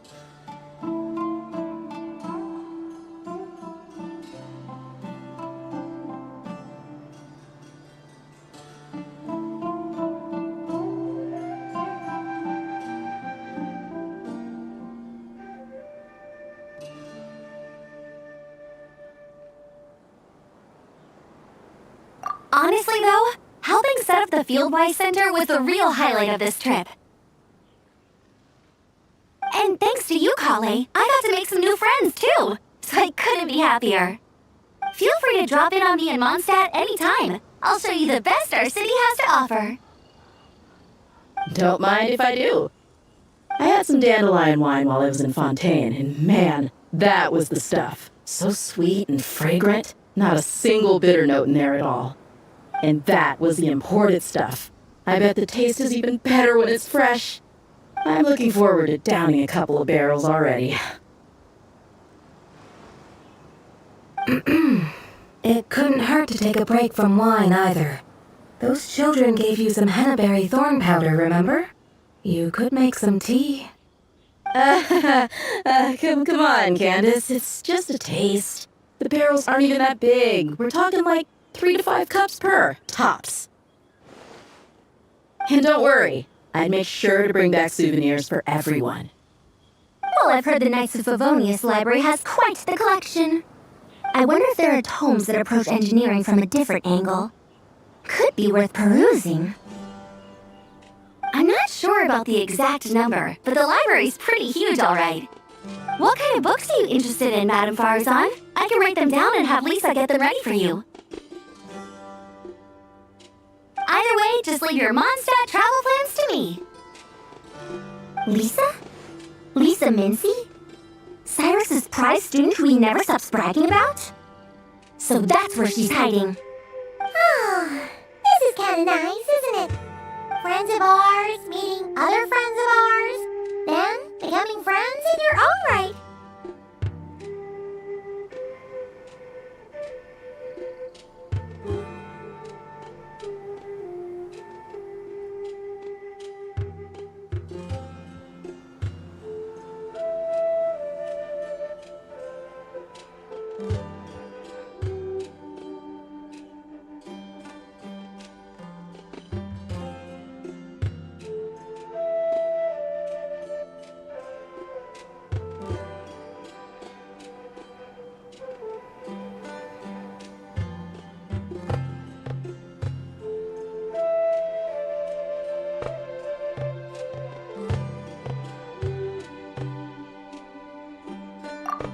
Honestly, though, helping set up the Fieldwise Center was the real highlight of this trip. And thanks to you, Kale, I got to make some new friends, too. So I couldn't be happier. Feel free to drop in on me in Mondstadt anytime. I'll show you the best our city has to offer. Don't mind if I do. I had some dandelion wine while I was in Fontaine, and man, that was the stuff. So sweet and fragrant. Not a single bitter note in there at all. And that was the imported stuff. I bet the taste is even better when it's fresh. I'm looking forward to downing a couple of barrels already. It couldn't hurt to take a break from wine either. Those children gave you some hennaberry thorn powder, remember? You could make some tea. Come on, Candace. It's just a taste. The barrels aren't even that big. We're talking like 3 to 5 cups per, tops. And don't worry, I'd make sure to bring back souvenirs for everyone. Well, I've heard the Knights of Favonius library has quite the collection. I wonder if there are tomes that approach engineering from a different angle. Could be worth perusing. I'm not sure about the exact number, but the library's pretty huge, all right. What kind of books are you interested in, Madame Farazan? I can write them down and have Lisa get them ready for you. Either way, just leave your Mondstadt travel plans to me. Lisa? Lisa Mincy? Cyrus's prize student who he never stops bragging about? So that's where she's hiding. Oh, this is kind of nice, isn't it? Friends of ours meeting other friends of ours, then becoming friends in your own right.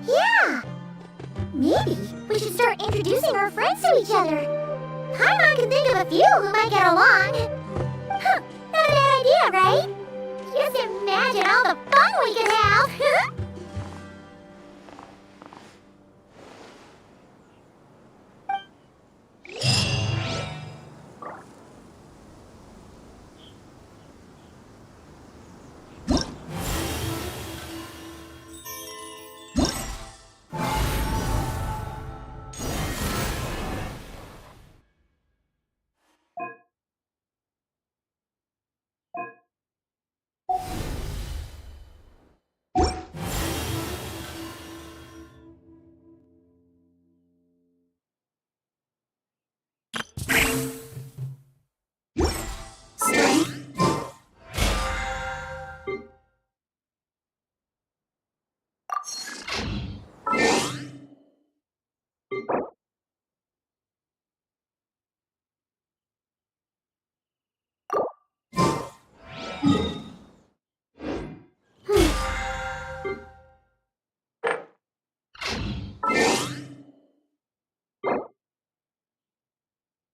Yeah! Maybe we should start introducing our friends to each other. Paimon can think of a few who might get along. Huh, not a bad idea, right? Just imagine all the fun we could have!